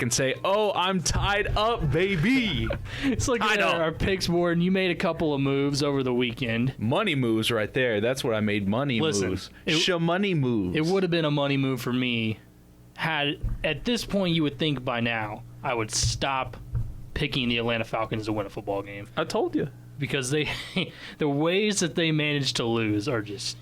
and say, "Oh, I'm tied up, baby." It's like our picks board, and you made a couple of moves over the weekend. Money moves right there. That's what I made. Money moves. Money moves. It would have been a money move for me. At this point, you would think by now I would stop picking the Atlanta Falcons to win a football game. I told you. Because the ways that they manage to lose are just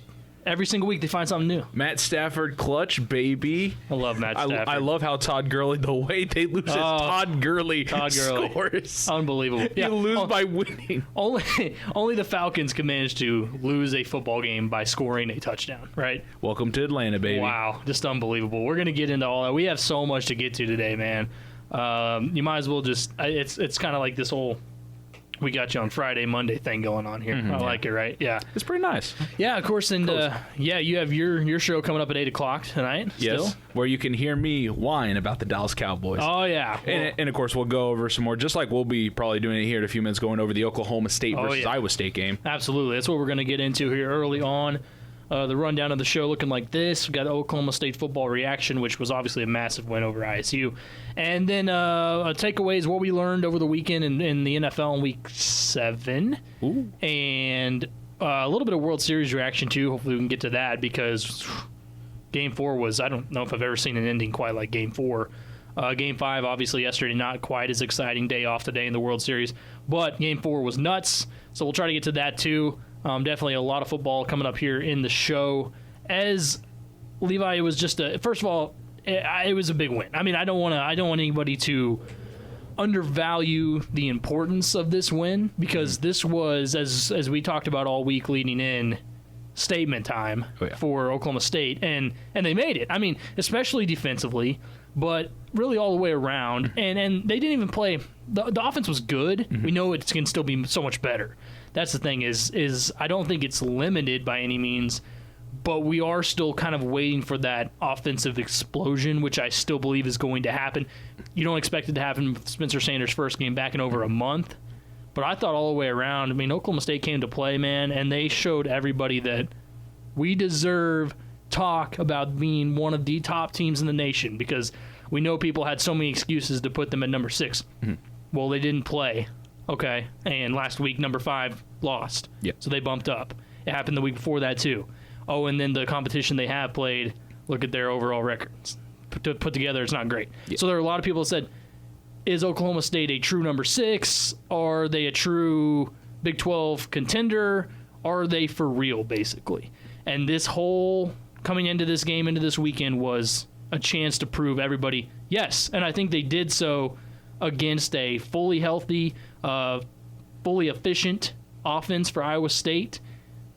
every single week they find something new. Matt Stafford clutch, baby. I love Matt Stafford. I love how Todd Gurley, the way they lose as Todd Gurley scores. Unbelievable. You lose by winning. Only the Falcons can manage to lose a football game by scoring a touchdown, right? Welcome to Atlanta, baby. Wow, just unbelievable. We're going to get into all that. We have so much to get to today, man. You might as well just it's kind of like this whole we got you on Friday, Monday thing going on here. I like it, right? Yeah. It's pretty nice. Yeah, of course. And you have your show coming up at 8 o'clock tonight. Yes. Still. Where you can hear me whine about the Dallas Cowboys. Oh, yeah. And of course, we'll go over some more, just like we'll be probably doing it here in a few minutes, going over the Oklahoma State versus Iowa State game. Absolutely. That's what we're going to get into here early on. The rundown of the show looking like this. We've got Oklahoma State football reaction, which was obviously a massive win over ISU. And then takeaways, what we learned over the weekend in the NFL in Week 7. Ooh. And a little bit of World Series reaction, too. Hopefully we can get to that because Game 4 was, I don't know if I've ever seen an ending quite like Game 4. Game 5, obviously, yesterday, not quite as exciting day off today in the World Series. But Game 4 was nuts, so we'll try to get to that, too. Definitely a lot of football coming up here in the show. As Levi, it was just first of all, it was a big win. I mean, I don't want anybody to undervalue the importance of this win because this was, as we talked about all week leading in, statement time for Oklahoma State, and they made it. I mean, especially defensively, but really all the way around. And they didn't even play. The offense was good. Mm-hmm. We know it can still be so much better. That's the thing is I don't think it's limited by any means, but we are still kind of waiting for that offensive explosion, which I still believe is going to happen. You don't expect it to happen with Spencer Sanders' first game back in over a month, but I thought all the way around, I mean, Oklahoma State came to play, man, and they showed everybody that we deserve talk about being one of the top teams in the nation because we know people had so many excuses to put them at number 6. Mm-hmm. Well, they didn't play. Okay, and last week, number 5 lost. Yep. So they bumped up. It happened the week before that, too. Oh, and then the competition they have played, look at their overall records. Put together, it's not great. Yep. So there are a lot of people that said, is Oklahoma State a true number 6? Are they a true Big 12 contender? Are they for real, basically? And this whole coming into this game, into this weekend, was a chance to prove everybody, yes. And I think they did so against a fully healthy, fully efficient offense for Iowa State.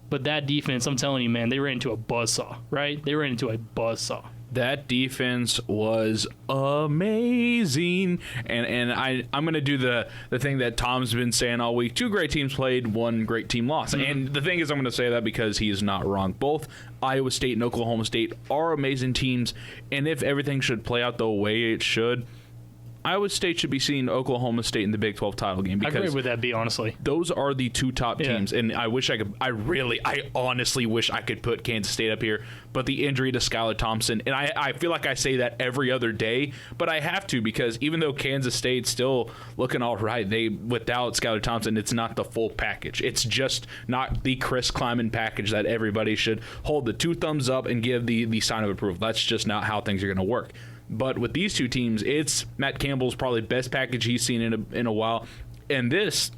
But that defense, I'm telling you, man, they ran into a buzzsaw, right? They ran into a buzzsaw. That defense was amazing. And I'm going to do the thing that Tom's been saying all week. 2 great teams played, 1 great team lost. Mm-hmm. And the thing is, I'm going to say that because he is not wrong. Both Iowa State and Oklahoma State are amazing teams. And if everything should play out the way it should, Iowa State should be seeing Oklahoma State in the Big 12 title game. Because I agree with that, honestly. Those are the 2 top teams, and I honestly wish I could put Kansas State up here, but the injury to Skylar Thompson, and I feel like I say that every other day, but I have to because even though Kansas State's still looking all right, without Skylar Thompson, it's not the full package. It's just not the Chris Kleiman package that everybody should hold the 2 thumbs up and give the sign of approval. That's just not how things are going to work. But with these 2 teams, it's Matt Campbell's probably best package he's seen in a while. And this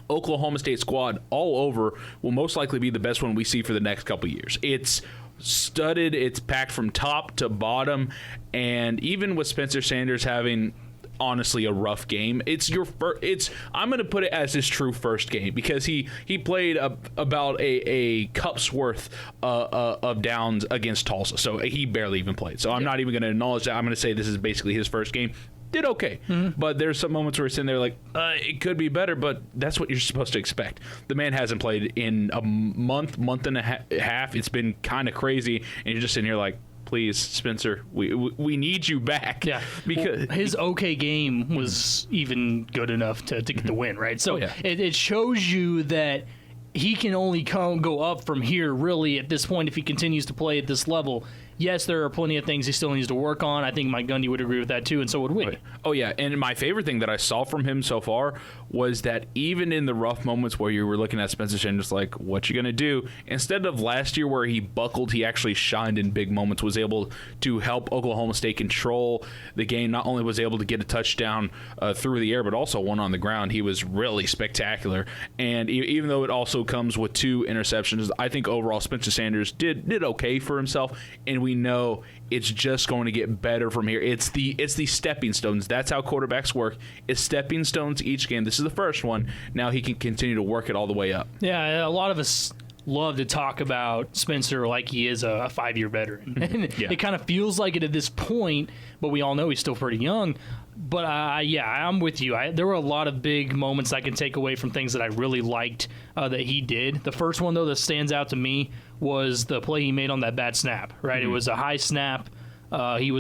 Oklahoma State squad all over will most likely be the best one we see for the next couple years. It's studded, it's packed from top to bottom, and even with Spencer Sanders having honestly a rough game, I'm going to put it as his true first game because he played about a cup's worth of downs against Tulsa, so he barely even played. So I'm not even going to acknowledge that. I'm going to say this is basically his first game. Did okay, but there's some moments where he's sitting there like, it could be better, but that's what you're supposed to expect. The man hasn't played in a month and a half. It's been kind of crazy, and you're just sitting here like, please, Spencer, we need you back. Yeah, because his okay game was even good enough to get the win, right? So it shows you that he can only go up from here, really, at this point, if he continues to play at this level. Yes, there are plenty of things he still needs to work on. I think Mike Gundy would agree with that too, and so would we. Oh, yeah, and my favorite thing that I saw from him so far was that even in the rough moments where you were looking at Spencer Sanders like, what you going to do? Instead of last year where he buckled, he actually shined in big moments, was able to help Oklahoma State control the game, not only was able to get a touchdown through the air, but also one on the ground. He was really spectacular, and even though it also comes with 2 interceptions, I think overall Spencer Sanders did okay for himself, and we know it's just going to get better from here. It's the stepping stones. That's how quarterbacks work. It's stepping stones each game. This is the first one. Now he can continue to work it all the way up. Yeah, a lot of us love to talk about Spencer like he is a 5-year veteran. And Yeah. it kind of feels like it at this point, but we all know he's still pretty young. But I'm with you. There were a lot of big moments I can take away from things that I really liked that he did. The first one, though, that stands out to me was the play he made on that bad snap, right? Mm-hmm. It was a high snap. He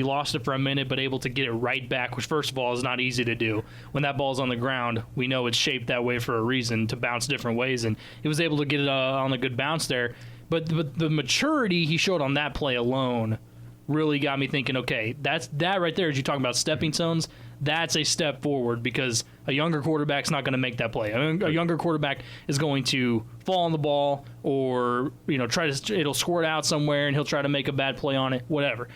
lost it for a minute, but able to get it right back, which first of all is not easy to do. When that ball's on the ground, we know it's shaped that way for a reason, to bounce different ways, and he was able to get it on a good bounce there. But the maturity he showed on that play alone really got me thinking, okay, that right there, as you talk about stepping stones, that's a step forward, because a younger quarterback's not going to make that play. A younger quarterback is going to fall on the ball, or it'll squirt out somewhere and he'll try to make a bad play on it, whatever.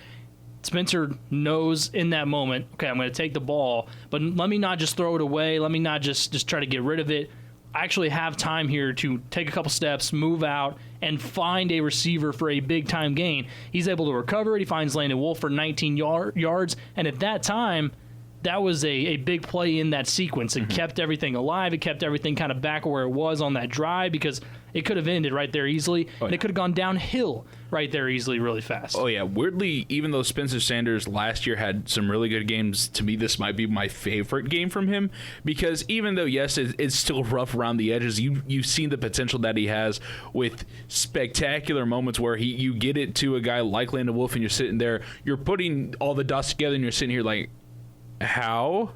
Spencer knows in that moment, okay, I'm going to take the ball, but let me not just throw it away. Let me not just try to get rid of it. I actually have time here to take a couple steps, move out, and find a receiver for a big-time gain. He's able to recover it. He finds Landon Wolf for 19 yards, and at that time, that was a big play in that sequence. It kept everything alive. It kept everything kind of back where it was on that drive, because it could have ended right there easily, and it could have gone downhill right there easily really fast. Oh, yeah. Weirdly, even though Spencer Sanders last year had some really good games, to me this might be my favorite game from him, because even though, yes, it's still rough around the edges, you've seen the potential that he has with spectacular moments where you get it to a guy like Landon Wolf, and you're sitting there, you're putting all the dots together, and you're sitting here like, how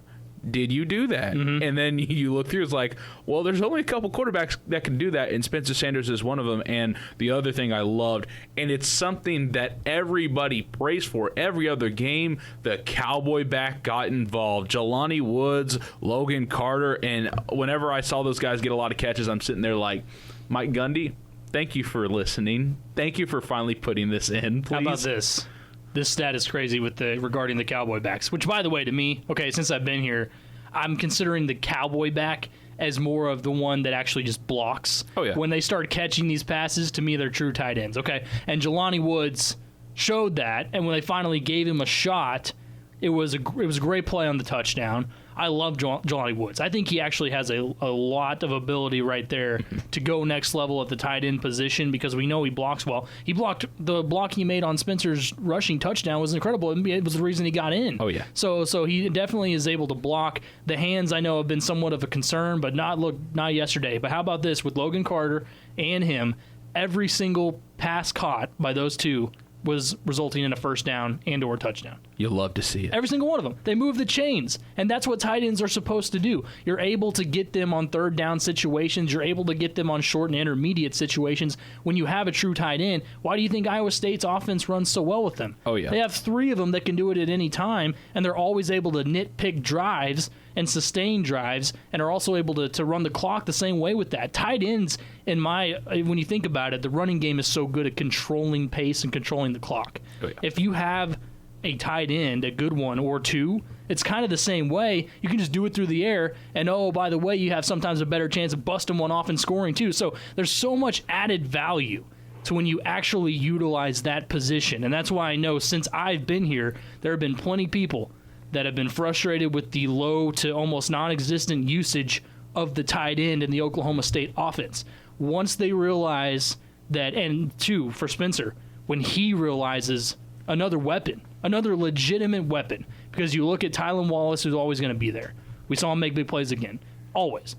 did you do that? Mm-hmm. And then you look through, it's like, well, there's only a couple quarterbacks that can do that, and Spencer Sanders is one of them. And the other thing I loved, and it's something that everybody prays for every other game, the Cowboy back got involved. Jelani Woods, Logan Carter, and whenever I saw those guys get a lot of catches, I'm sitting there like, Mike Gundy, thank you for listening. Thank you for finally putting this in, please. How about this? This stat is crazy regarding the Cowboy backs, which, by the way, to me, okay, since I've been here, I'm considering the Cowboy back as more of the one that actually just blocks. Oh, yeah. When they start catching these passes, to me, they're true tight ends, okay? And Jelani Woods showed that, and when they finally gave him a shot, it was a great play on the touchdown. I love Jelani Woods. I think he actually has a lot of ability right there to go next level at the tight end position, because we know he blocks well. The block he made on Spencer's rushing touchdown was incredible. It was the reason he got in. Oh, yeah. So he definitely is able to block. The hands, I know, have been somewhat of a concern, but not yesterday. But how about this? With Logan Carter and him, every single pass caught by those two was resulting in a first down and or touchdown. You'll love to see it. Every single one of them. They move the chains, and that's what tight ends are supposed to do. You're able to get them on third down situations. You're able to get them on short and intermediate situations when you have a true tight end. Why do you think Iowa State's offense runs so well with them? Oh, yeah. They have 3 of them that can do it at any time, and they're always able to nitpick drives and sustain drives, and are also able to run the clock the same way with that. Tight ends, when you think about it, the running game is so good at controlling pace and controlling the clock. Oh, yeah. If you have a tight end, a good one or two, it's kind of the same way. You can just do it through the air, and oh, by the way, you have sometimes a better chance of busting one off and scoring too. So there's so much added value to when you actually utilize that position. And that's why I know since I've been here, there have been plenty of people that have been frustrated with the low to almost non-existent usage of the tight end in the Oklahoma State offense. Once they realize that, and two, for Spencer, when he realizes another weapon, another legitimate weapon, because you look at Tylan Wallace, who's always going to be there. We saw him make big plays again, always.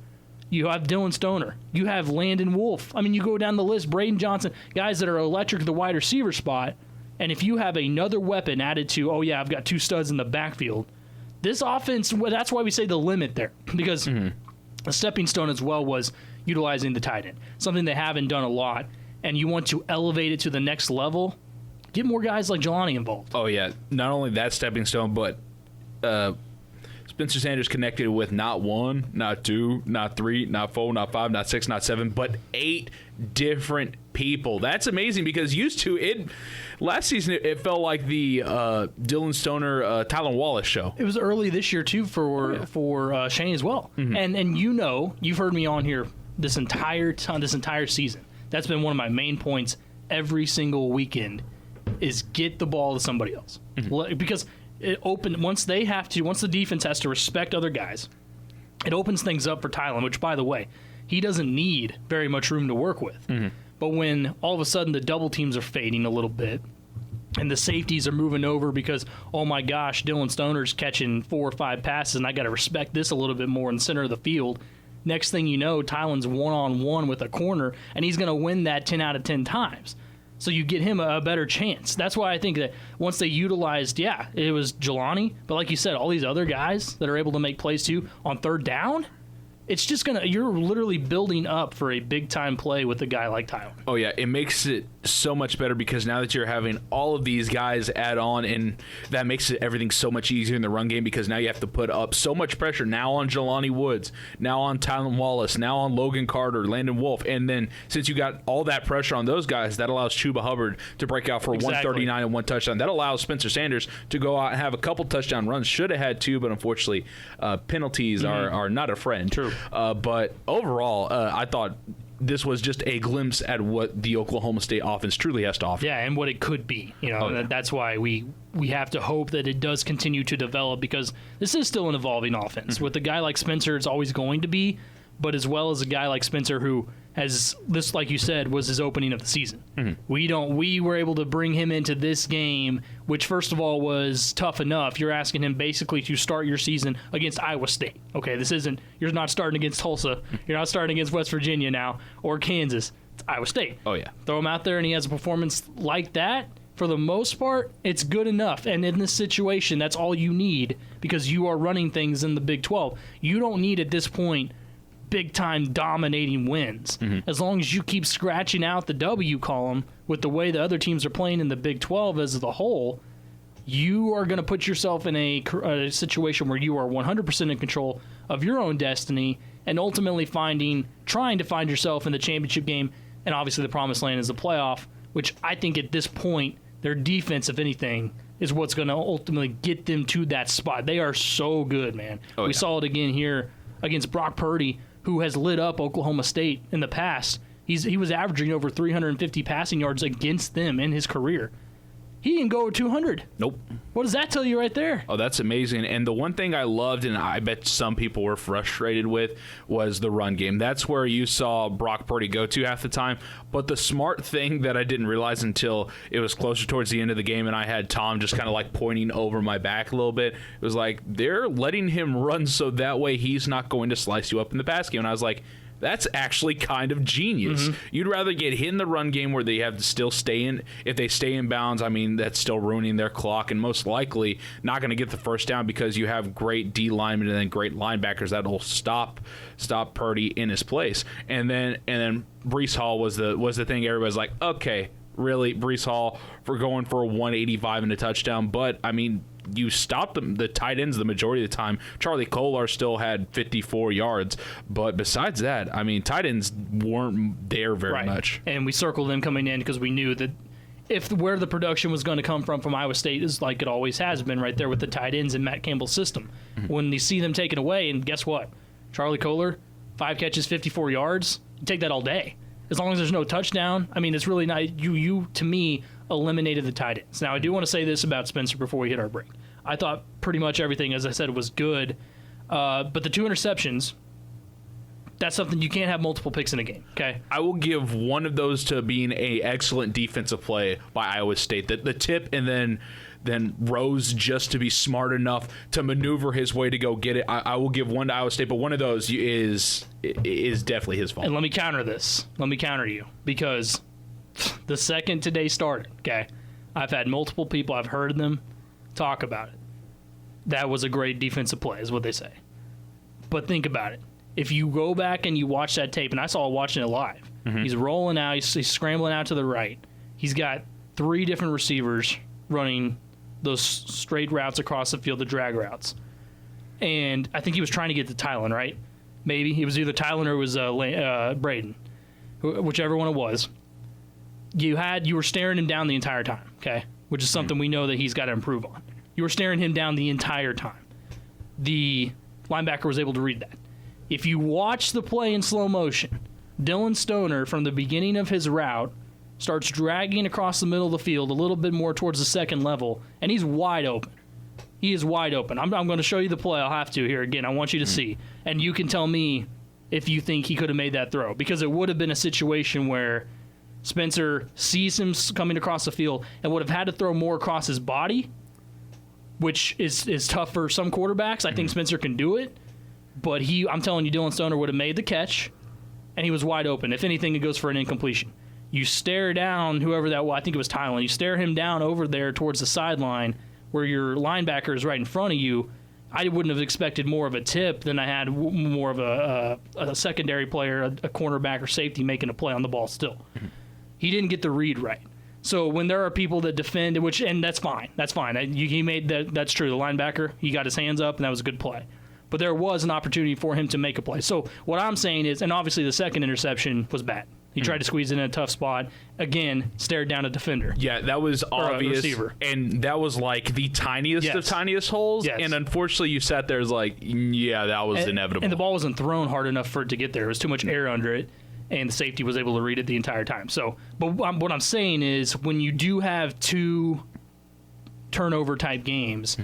You have Dylan Stoner. You have Landon Wolf. I mean, you go down the list, Braden Johnson, guys that are electric at the wide receiver spot. And if you have another weapon added to, oh, yeah, I've got 2 studs in the backfield, this offense, well, that's why we say the limit there. Because a stepping stone as well was utilizing the tight end, something they haven't done a lot. And you want to elevate it to the next level, Get more guys like Jelani involved. Oh, yeah. Not only that stepping stone, but Spencer Sanders connected with not 1, not 2, not 3, not 4, not 5, not 6, not 7, but 8 different people. That's amazing because last season it felt like the Dylan Stoner, Tylan Wallace show. It was early this year too for Shane as well. Mm-hmm. And you've heard me on here this entire season. That's been one of my main points every single weekend is get the ball to somebody else. Mm-hmm. Because once the defense has to respect other guys, it opens things up for Tylan, which, by the way, he doesn't need very much room to work with. Mm-hmm. But when all of a sudden the double teams are fading a little bit and the safeties are moving over because, oh my gosh, Dylan Stoner's catching 4 or 5 passes and I got to respect this a little bit more in the center of the field, next thing you know, Tylan's one-on-one with a corner and he's going to win that 10 out of 10 times. So you get him a better chance. That's why I think that once they utilized, it was Jelani, but like you said, all these other guys that are able to make plays too on third down, it's just you're literally building up for a big-time play with a guy like Tylan. Oh, yeah. It makes it so much better because now that you're having all of these guys add on, and that makes everything so much easier in the run game because now you have to put up so much pressure now on Jelani Woods, now on Tylan Wallace, now on Logan Carter, Landon Wolf, and then since you got all that pressure on those guys, that allows Chuba Hubbard to break out for 139 and 1 touchdown. That allows Spencer Sanders to go out and have a couple touchdown runs. Should have had 2, but unfortunately penalties are not a friend. True. But overall, I thought this was just a glimpse at what the Oklahoma State offense truly has to offer. Yeah, and what it could be. That's why we have to hope that it does continue to develop because this is still an evolving offense. Mm-hmm. With a guy like Spencer, it's always going to be, but as well as a guy like Spencer who has this, like you said, was his opening of the season. Mm-hmm. We were able to bring him into this game, which first of all was tough enough. You're asking him basically to start your season against Iowa State. Okay, you're not starting against Tulsa. You're not starting against West Virginia now or Kansas. It's Iowa State. Oh, yeah. Throw him out there and he has a performance like that. For the most part, it's good enough. And in this situation, that's all you need because you are running things in the Big 12. You don't need at this point big-time dominating wins. Mm-hmm. As long as you keep scratching out the W column with the way the other teams are playing in the Big 12 as the whole, you are going to put yourself in a situation where you are 100% in control of your own destiny and ultimately trying to find yourself in the championship game. And obviously the promised land is the playoff, which I think at this point, their defense, if anything, is what's going to ultimately get them to that spot. They are so good, man. We saw it again here against Brock Purdy, who has lit up Oklahoma State in the past. He was averaging over 350 passing yards against them in his career. He didn't go over 200. Nope. What does that tell you right there? Oh, that's amazing. And the one thing I loved, and I bet some people were frustrated with, was the run game. That's where you saw Brock Purdy go to half the time. But the smart thing that I didn't realize until it was closer towards the end of the game and I had Tom just kind of like pointing over my back a little bit, it was like they're letting him run so that way he's not going to slice you up in the pass game. And I was like, that's actually kind of genius. Mm-hmm. You'd rather get hit in the run game where they have to still stay in. If they stay in bounds, I mean, that's still ruining their clock and most likely not going to get the first down because you have great D linemen and then great linebackers that'll stop Purdy in his place. And then Breece Hall was the thing everybody's like, okay, really, Breece Hall for going for a 185 and a touchdown. But, I mean, you stopped the tight ends the majority of the time. Charlie Kolar still had 54 yards. But besides that, I mean, tight ends weren't there very much. And we circled them coming in because we knew that where the production was going to come from Iowa State is like it always has been right there with the tight ends in Matt Campbell's system. Mm-hmm. When you see them taken away, and guess what? Charlie Kolar, 5 catches, 54 yards. You take that all day. As long as there's no touchdown, I mean, it's really not. You to me, eliminated the tight ends. Now, I do want to say this about Spencer before we hit our break. I thought pretty much everything, as I said, was good. But the 2 interceptions, that's something you can't have multiple picks in a game, okay? I will give one of those to being a excellent defensive play by Iowa State. The tip and then Rose just to be smart enough to maneuver his way to go get it. I will give one to Iowa State, but one of those is definitely his fault. And let me counter this. Let me counter you. Because the second today started, okay, I've had multiple people, I've heard them talk about it. That was a great defensive play, is what they say. But think about it. If you go back and you watch that tape, and I saw watching it live, mm-hmm. He's rolling out, he's scrambling out to the right. He's got 3 different receivers running those straight routes across the field, the drag routes. And I think he was trying to get to Tylen, right? Maybe. It was either Tylen or it was Braden, whichever one it was. You were staring him down the entire time, okay? Which is something we know that he's got to improve on. You were staring him down the entire time. The linebacker was able to read that. If you watch the play in slow motion, Dylan Stoner, from the beginning of his route, starts dragging across the middle of the field a little bit more towards the second level, and he's wide open. He is wide open. I'm going to show you the play. I'll have to here again. I want you to see. And you can tell me if you think he could have made that throw, because it would have been a situation where Spencer sees him coming across the field and would have had to throw more across his body, which is tough for some quarterbacks. I think Spencer can do it, but I'm telling you, Dylan Stoner would have made the catch, and he was wide open. If anything, it goes for an incompletion. You stare down whoever that was. I think it was Tylen. You stare him down over there towards the sideline where your linebacker is right in front of you. I wouldn't have expected more of a tip than I had more of a secondary player, a cornerback or safety making a play on the ball still. He didn't get the read right. So when there are people that defend, and that's fine. That's fine. He made that. That's true. The linebacker, he got his hands up, and that was a good play. But there was an opportunity for him to make a play. So what I'm saying is, and obviously the second interception was bad. He tried to squeeze in a tough spot. Again, stared down a defender. Yeah, that was obvious. And that was like the tiniest of tiniest holes. Yes. And unfortunately, you sat there as like, yeah, that was inevitable. And the ball wasn't thrown hard enough for it to get there. There was too much air under it, and the safety was able to read it the entire time. So, but what I'm saying is, when you do have 2 turnover-type games,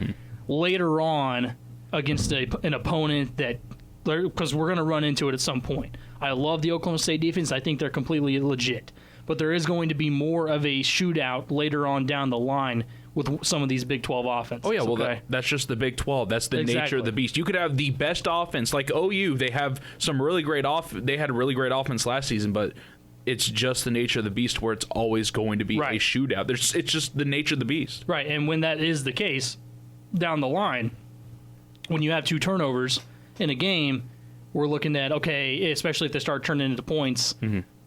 later on against an opponent that, because we're going to run into it at some point. I love the Oklahoma State defense. I think they're completely legit. But there is going to be more of a shootout later on down the line with some of these Big 12 offenses. Oh, yeah, well, that's just the Big 12. That's the nature of the beast. You could have the best offense, like OU. They have some really great they had a really great offense last season, but it's just the nature of the beast where it's always going to be a shootout. It's just the nature of the beast. Right, and when that is the case, down the line, when you have 2 turnovers in a game, we're looking at, okay, especially if they start turning into points,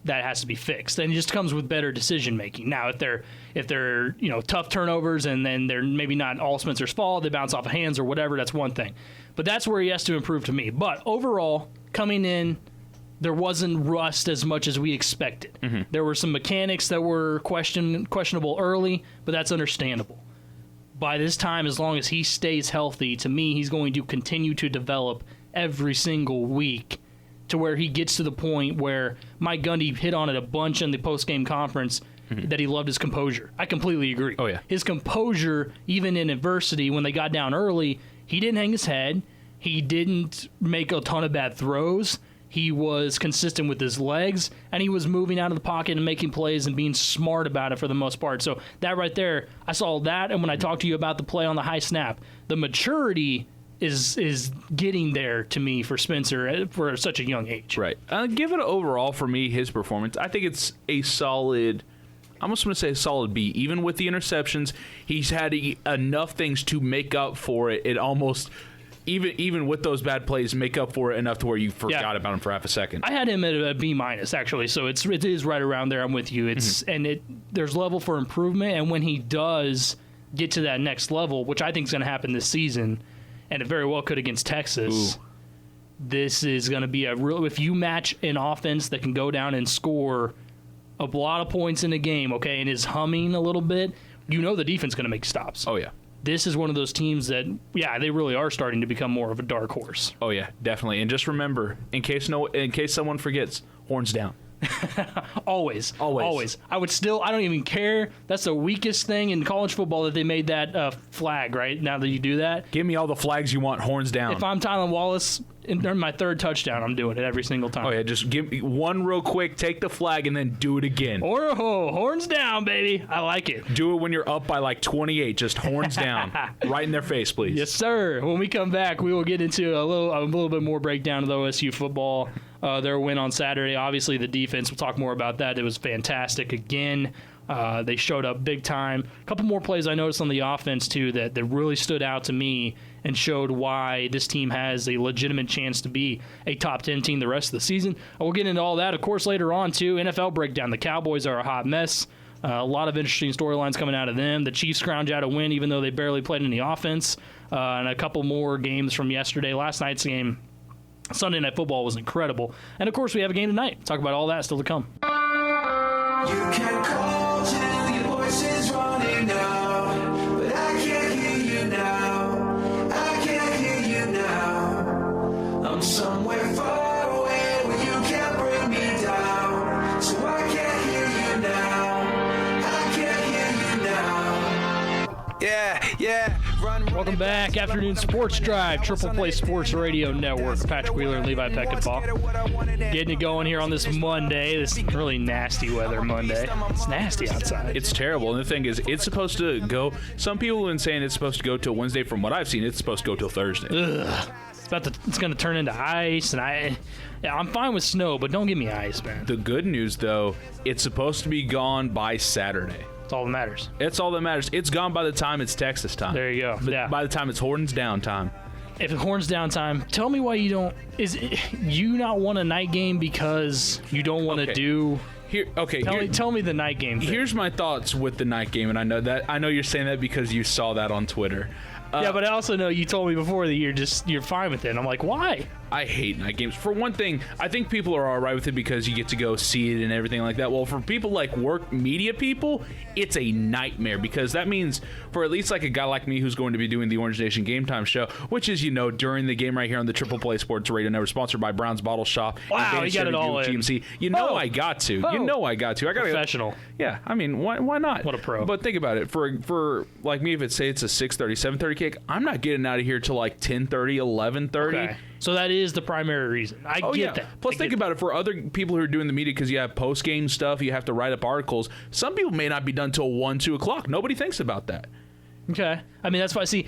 that has to be fixed. And it just comes with better decision making. Now, if they're tough turnovers and then they're maybe not all Spencer's fault, they bounce off of hands or whatever, that's one thing. But that's where he has to improve to me. But overall, coming in, there wasn't rust as much as we expected. There were some mechanics that were questionable early, but that's understandable. By this time, as long as he stays healthy, to me, he's going to continue to develop every single week to where he gets to the point where Mike Gundy hit on it a bunch in the post-game conference that he loved his composure. I completely agree. Oh, yeah. His composure, even in adversity, when they got down early, he didn't hang his head. He didn't make a ton of bad throws. He was consistent with his legs, and he was moving out of the pocket and making plays and being smart about it for the most part. So that right there, I saw that, and when I talked to you about the play on the high snap, the maturity is getting there to me for Spencer for such a young age. Right. Give it overall for me, his performance, I think it's a solid, I almost want to say a solid B. Even with the interceptions, he's had enough things to make up for it. It almost, even with those bad plays, make up for it enough to where you forgot about him for half a second. I had him at a B- actually, so it is right around there. I'm with you. There's level for improvement, and when he does get to that next level, which I think is going to happen this season, and it very well could against Texas. This is going to be a real. If you match an offense that can go down and score a lot of points in a game, okay, and is humming a little bit, the defense is going to make stops. Oh, yeah. This is one of those teams that, they really are starting to become more of a dark horse. Oh, yeah, definitely. And just remember, in case someone forgets, horns down. Always. I don't even care. That's the weakest thing in college football that they made that flag, right? Now that you do that. Give me all the flags you want, horns down. If I'm Tylen Wallace, during my 3rd touchdown, I'm doing it every single time. Oh, yeah, just give me one real quick, take the flag, and then do it again. Or horns down, baby. I like it. Do it when you're up by like 28, just horns down. Right in their face, please. Yes, sir. When we come back, we will get into a little bit more breakdown of the OSU football. Their win on Saturday. Obviously, the defense, we'll talk more about that. It was fantastic again. They showed up big time. A couple more plays I noticed on the offense, too, that really stood out to me and showed why this team has a legitimate chance to be a top 10 team the rest of the season. We'll get into all that, of course, later on, too. NFL breakdown. The Cowboys are a hot mess. A lot of interesting storylines coming out of them. The Chiefs scrounge out a win even though they barely played any offense. And a couple more games from yesterday. Last night's game, Sunday Night Football, was incredible. And, of course, we have a game tonight. Talk about all that still to come. You can call till your voice is running out, but I can't hear you now. I can't hear you now. I'm somewhere far away where you can't bring me down, so I can't hear you now. I can't hear you now. Yeah. Welcome back. Afternoon Sports Drive, Triple Play Sports Radio Network. Patrick Wheeler and Levi Peckinpah. Getting it going here on this Monday, this really nasty weather Monday. It's nasty outside. It's terrible. And the thing is, it's supposed to go, some people have been saying it's supposed to go till Wednesday. From what I've seen, it's supposed to go till Thursday. Ugh. It's going to turn into ice, and I'm fine with snow, but don't give me ice, man. The good news, though, it's supposed to be gone by Saturday. That's all that matters. It's all that matters. It's gone by the time it's Texas time. There you go. Yeah. By the time it's Horns down time. If it horns down time, tell me why you don't. Is it, you not want a night game because you don't want to do? Tell me the night game thing. Here's my thoughts with the night game, and I know you're saying that because you saw that on Twitter. Yeah, but I also know you told me before that you're fine with it. And I'm like, why? I hate night games. For one thing, I think people are all right with it because you get to go see it and everything like that. Well, for people like work media people, it's a nightmare because that means for at least like a guy like me who's going to be doing the Orange Nation Game Time show, which is, during the game right here on the Triple Play Sports Radio Network, sponsored by Brown's Bottle Shop. Wow, you got it all in. GMC. I got to. I got to. Professional. Yeah, I mean, why not? What a pro. But think about it. For like me, if it's a 6:30, 7:30 kick, I'm not getting out of here till like 10:30, 11:30. Okay. So that is the primary reason. I get that. Plus, think about it. For other people who are doing the media, because you have post-game stuff, you have to write up articles. Some people may not be done till 1, 2 o'clock. Nobody thinks about that. Okay. I mean, that's why, see,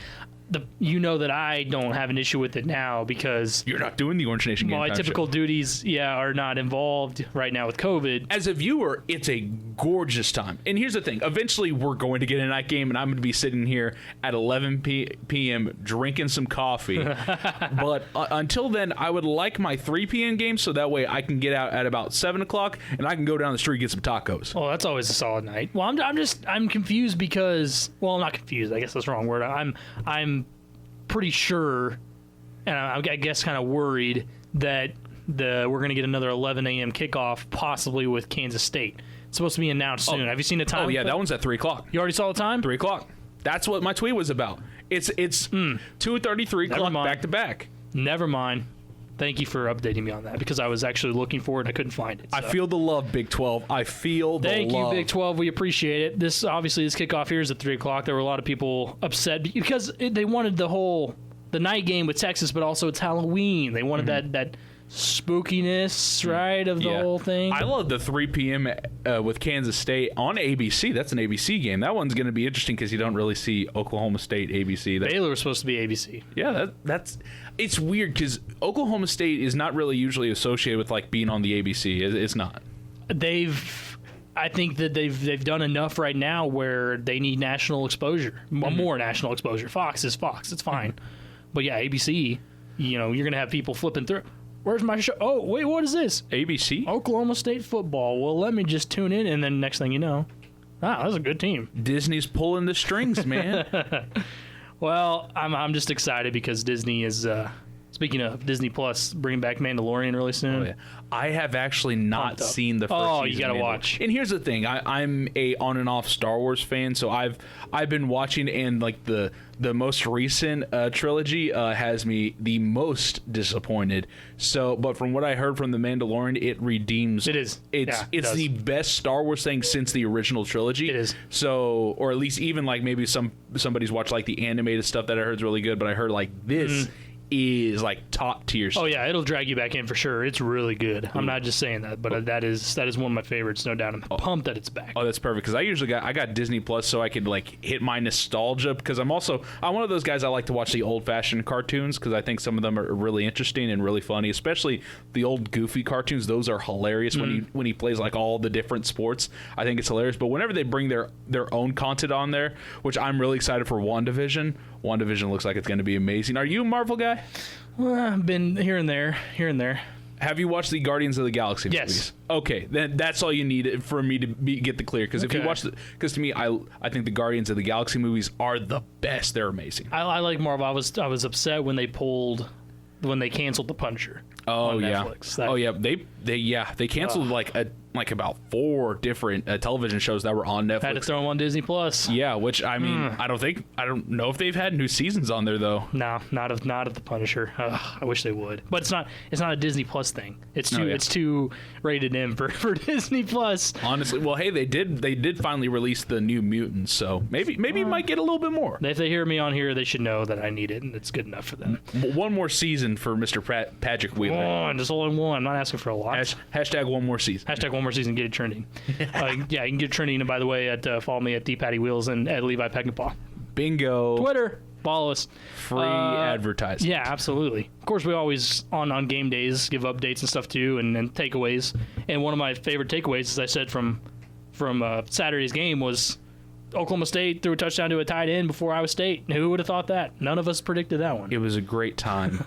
that I don't have an issue with it now because you're not doing the Orange Nation Game my Time typical show. Duties, are not involved right now with COVID. As a viewer, it's a gorgeous time. And here's the thing. Eventually, we're going to get a night game, and I'm going to be sitting here at 11 p.m. drinking some coffee. But until then, I would like my 3 p.m. game so that way I can get out at about 7 o'clock, and I can go down the street and get some tacos. Oh, that's always a solid night. Well, I'm confused because, well, I'm not confused. I guess that's the wrong word. I'm pretty sure, and I guess kind of worried that we're going to get another 11 a.m. kickoff, possibly with Kansas State. It's supposed to be announced soon. Have you seen the time? Oh, yeah, that one's at 3 o'clock. You already saw the time? 3 o'clock. That's what my tweet was about. It's 2:30, 3 o'clock, back to back. Never mind. Thank you for updating me on that because I was actually looking for it and I couldn't find it. So. I feel the love, Big 12. I feel the love. Thank you, Big 12. We appreciate it. This kickoff here is at 3 o'clock. There were a lot of people upset because they wanted the night game with Texas, but also it's Halloween. They wanted that spookiness, right, of the whole thing. I love the 3 p.m. With Kansas State on ABC. That's an ABC game. That one's going to be interesting because you don't really see Oklahoma State ABC. Baylor was supposed to be ABC. Yeah, that's it's weird because Oklahoma State is not really usually associated with like being on the ABC. It's not. I think that they've done enough right now where they need national exposure, more national exposure. Fox is Fox. It's fine. But yeah, ABC, you're going to have people flipping through. Where's my show? Oh, wait, what is this? ABC? Oklahoma State football. Well, let me just tune in, and then next thing you know, that's a good team. Disney's pulling the strings, man. Well, I'm just excited because Disney is, speaking of Disney Plus, bringing back Mandalorian really soon. Oh, yeah. I have actually not seen the first season. Oh, you got to watch. And here's the thing. I'm a on and off Star Wars fan, so I've been watching, and like the most recent trilogy has me the most disappointed. So, but from what I heard from The Mandalorian, it redeems. It is. It's the best Star Wars thing since the original trilogy. It is. So, or at least even like maybe somebody's watched like the animated stuff that I heard is really good, but I heard like this is like top tier stuff. Oh yeah, it'll drag you back in for sure. It's really good. I'm not just saying that, but that is one of my favorites, no doubt. I'm pumped that it's back. Oh, that's perfect because I got Disney Plus so I could like hit my nostalgia because I'm one of those guys I like to watch the old fashioned cartoons because I think some of them are really interesting and really funny, especially the old Goofy cartoons. Those are hilarious when he plays like all the different sports. I think it's hilarious. But whenever they bring their own content on there, which I'm really excited for WandaVision. WandaVision looks like it's going to be amazing. Are you a Marvel guy? Well, I've been here and there. Have you watched the Guardians of the Galaxy Yes. movies? Okay, then that's all you need for me to get the clear. Because if you Okay. watch because to me, I think the Guardians of the Galaxy movies are the best. They're amazing. I like Marvel. I was upset when they canceled the Punisher. Oh on yeah. Netflix. That- Oh yeah. They canceled like about 4 different television shows that were on Netflix. Had to throw them on Disney Plus. Yeah, which I mean, I don't know if they've had new seasons on there though. No, not of the Punisher. I wish they would, but it's not a Disney Plus thing. It's too yeah. it's too rated M for Disney Plus. Honestly, well, hey, they did finally release the New Mutants, so maybe you might get a little bit more. If they hear me on here, they should know that I need it, and it's good enough for them. One more season for Mr. Patrick Wheeler. One, just only one. I'm not asking for a lot. Hashtag one more season. Hashtag one more season, get it trending. Yeah, you can get it trending. And by the way, follow me at DPattyWheels and at Levi Peckinpah. Bingo. Twitter, follow us. Free advertising. Yeah, absolutely. Of course, we always on game days give updates and stuff too, and takeaways. And one of my favorite takeaways, as I said from Saturday's game, was Oklahoma State threw a touchdown to a tight end before Iowa State. Who would have thought that? None of us predicted that one. It was a great time.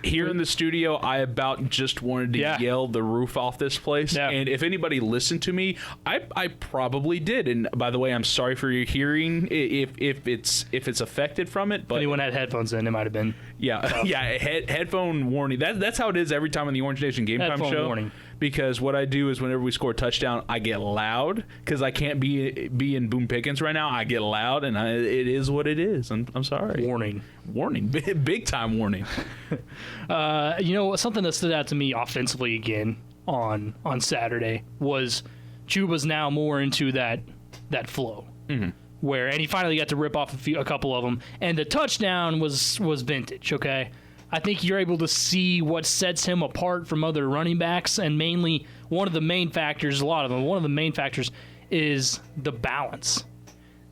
Here in the studio, I about just wanted to yell the roof off this place. Yeah. And if anybody listened to me, I probably did. And by the way, I'm sorry for your hearing if it's affected from it. But Anyone had headphones in, it might have been. Headphone warning. That's how it is every time on the Orange Nation Game Time Headphone show. warning. Because what I do is whenever we score a touchdown, I get loud because I can't be in Boom Pickens right now. I get loud, and it is what it is. I'm sorry. Warning, big time warning. Something that stood out to me offensively again on Saturday was Chuba's now more into that flow. Mm-hmm. And he finally got to rip off a couple of them, and the touchdown was vintage. Okay, I think you're able to see what sets him apart from other running backs, and mainly one of the main factors is the balance.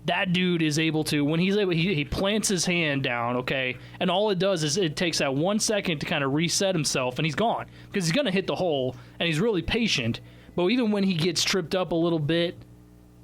That dude is able to, when he plants his hand down, okay, and all it does is it takes that 1 second to kind of reset himself, and he's gone because he's going to hit the hole, and he's really patient. But even when he gets tripped up a little bit,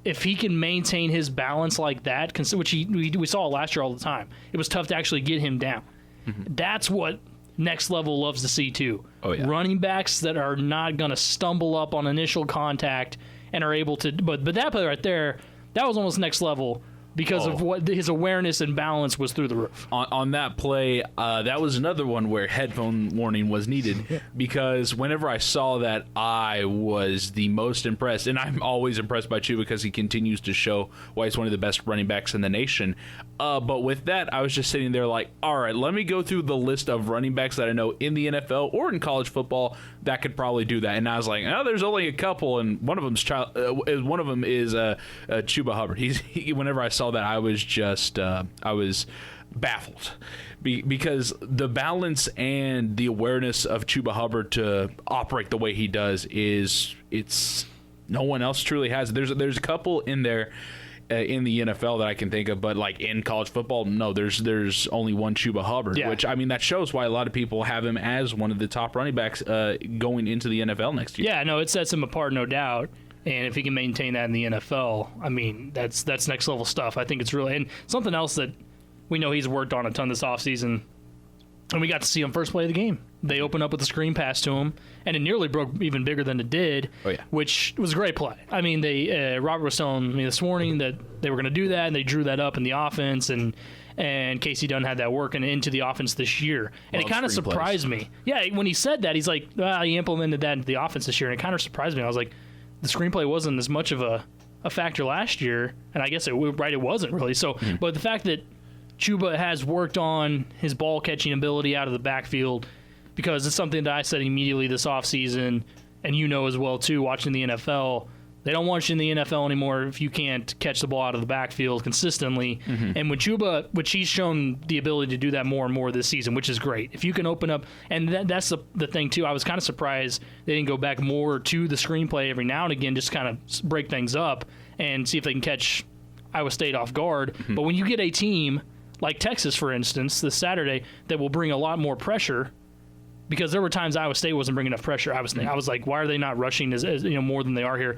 if he can maintain his balance like that, which we saw last year all the time, it was tough to actually get him down. Mm-hmm. That's what next level loves to see too. Oh, yeah. Running backs that are not going to stumble up on initial contact and are able to. But that play right there, that was almost next level because of what his awareness and balance was through the roof. On that play, that was another one where headphone warning was needed because whenever I saw that, I was the most impressed. And I'm always impressed by Chu because he continues to show why he's one of the best running backs in the nation. But with that, I was just sitting there like, all right, let me go through the list of running backs that I know in the NFL or in college football that could probably do that. And I was like, oh, there's only a couple, and one of them is Chuba Hubbard. Whenever I saw that, I was just I was baffled because the balance and the awareness of Chuba Hubbard to operate the way he does it's no one else truly has. There's a couple in there in the NFL that I can think of, but like in college football, no, there's only one Chuba Hubbard, which I mean that shows why a lot of people have him as one of the top running backs going into the NFL next year. Yeah, no, it sets him apart, no doubt. And if he can maintain that in the NFL, I mean, that's next level stuff. I think it's really, and something else that we know he's worked on a ton this offseason, and we got to see him first play of the game. They opened up with a screen pass to him, and it nearly broke even bigger than it did, which was a great play. I mean, Robert was telling me this morning that they were going to do that, and they drew that up in the offense, and Casey Dunn had that working into the offense this year. And it kind of surprised me. Yeah, when he said that, he's like, he implemented that into the offense this year, and it kind of surprised me. I was like, the screenplay wasn't as much of a factor last year, and I guess it wasn't really. So, but the fact that Chuba has worked on his ball catching ability out of the backfield, because it's something that I said immediately this offseason, and you know as well too, watching the NFL, they don't want you in the NFL anymore if you can't catch the ball out of the backfield consistently. Mm-hmm. And with Chuba, which he's shown the ability to do that more and more this season, which is great. If you can open up, and that's the thing too, I was kind of surprised they didn't go back more to the screenplay every now and again, just kind of break things up and see if they can catch Iowa State off guard. Mm-hmm. But when you get a team like Texas, for instance, this Saturday, that will bring a lot more pressure, because there were times Iowa State wasn't bringing enough pressure. I was like, why are they not rushing as more than they are here?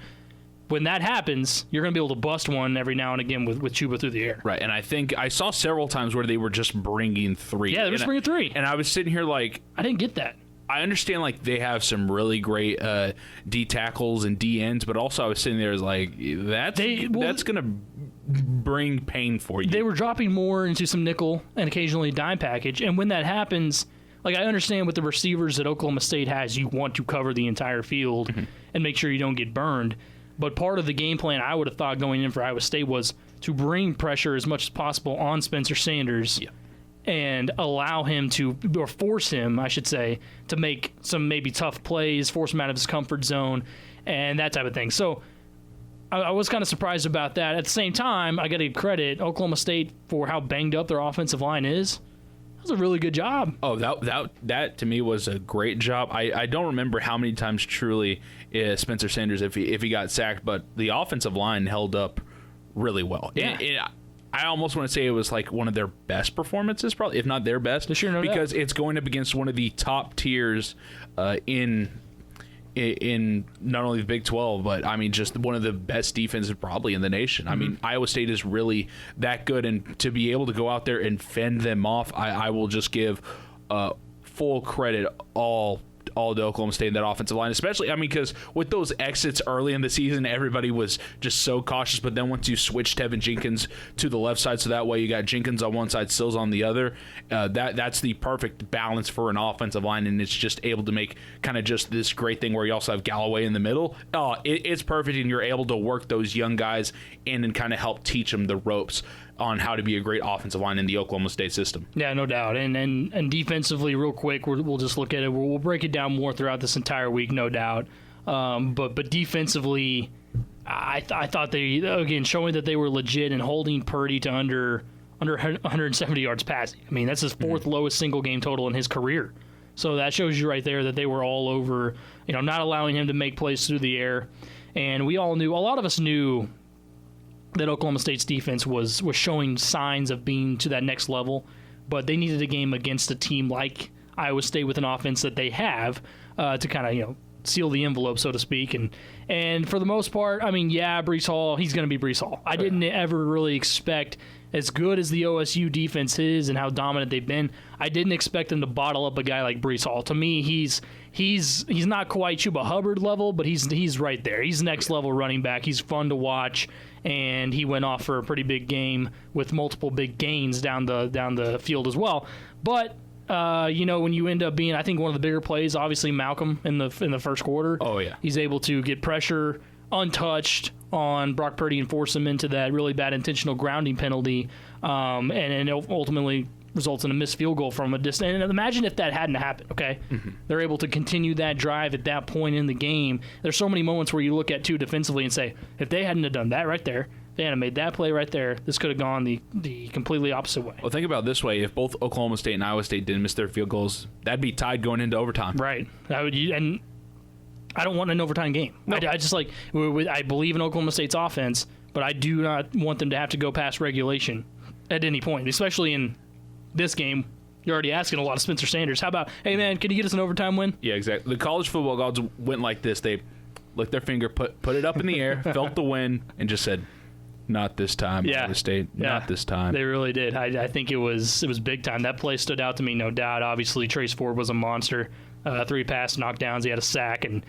When that happens, you're going to be able to bust one every now and again with Chuba through the air. Right, and I think I saw several times where they were just bringing three. Yeah, they were just bringing three. And I was sitting here like... I didn't get that. I understand like they have some really great D tackles and D ends, but also I was sitting there as like that's gonna bring pain for you. They were dropping more into some nickel and occasionally dime package, and when that happens, like I understand with the receivers that Oklahoma State has, you want to cover the entire field and make sure you don't get burned. But part of the game plan I would have thought going in for Iowa State was to bring pressure as much as possible on Spencer Sanders. Yeah. And allow him to, or force him, I should say, to make some maybe tough plays, force him out of his comfort zone, and that type of thing. So I was kind of surprised about that. At the same time, I got to give credit Oklahoma State for how banged up their offensive line is. That was a really good job. Oh, that to me was a great job. I don't remember how many times truly Spencer Sanders, if he got sacked, but the offensive line held up really well. Yeah. I almost want to say it was like one of their best performances, probably, if not their best, sure, no because doubt. it's going up against one of the top tiers in not only the Big 12, but I mean just one of the best defenses probably in the nation. I mean, Iowa State is really that good, and to be able to go out there and fend them off, I will just give full credit all to Oklahoma State in that offensive line, especially, I mean, because with those exits early in the season, everybody was just so cautious, but then once you switch Tevin Jenkins to the left side, so that way you got Jenkins on one side, Sills on the other, that's the perfect balance for an offensive line, and it's just able to make kind of just this great thing where you also have Galloway in the middle. It's perfect, and you're able to work those young guys in and kind of help teach them the ropes on how to be a great offensive line in the Oklahoma State system. Yeah, no doubt. And defensively, real quick, we'll just look at it. We'll break it down more throughout this entire week, no doubt. But defensively, I thought they, again, showing that they were legit and holding Purdy to under 170 yards passing. I mean, that's his fourth lowest single game total in his career. So that shows you right there that they were all over, not allowing him to make plays through the air. And we all knew, a lot of us knew that Oklahoma State's defense was showing signs of being to that next level, but they needed a game against a team like Iowa State with an offense that they have to kind of seal the envelope, so to speak. And for the most part, I mean, yeah, Breece Hall, he's going to be Breece Hall. I didn't ever really expect, as good as the OSU defense is and how dominant they've been, I didn't expect them to bottle up a guy like Breece Hall. To me, he's not quite Chuba Hubbard level, but he's right there. He's next level running back. He's fun to watch, and he went off for a pretty big game with multiple big gains down the field as well. But when you end up being, I think one of the bigger plays, obviously Malcolm in the first quarter. Oh yeah, he's able to get pressure untouched on Brock Purdy and force him into that really bad intentional grounding penalty, and ultimately results in a missed field goal from a distance. And imagine if that hadn't happened, okay? They're able to continue that drive at that point in the game. There's so many moments where you look at, too, defensively and say, if they hadn't have done that right there, they hadn't made that play right there, this could have gone the completely opposite way. Well, think about it this way. If both Oklahoma State and Iowa State didn't miss their field goals, that'd be tied going into overtime. Right. And I don't want an overtime game. No. I just I believe in Oklahoma State's offense, but I do not want them to have to go past regulation at any point, especially in this game. You're already asking a lot of Spencer Sanders. How about, hey, man, can you get us an overtime win? Yeah, exactly. The college football gods went like this. They licked their finger, put it up in the air, felt the wind, and just said, not this time, Iowa State. Not this time. They really did. I think it was big time. That play stood out to me, no doubt. Obviously, Trace Ford was a monster. 3 pass knockdowns. He had a sack, and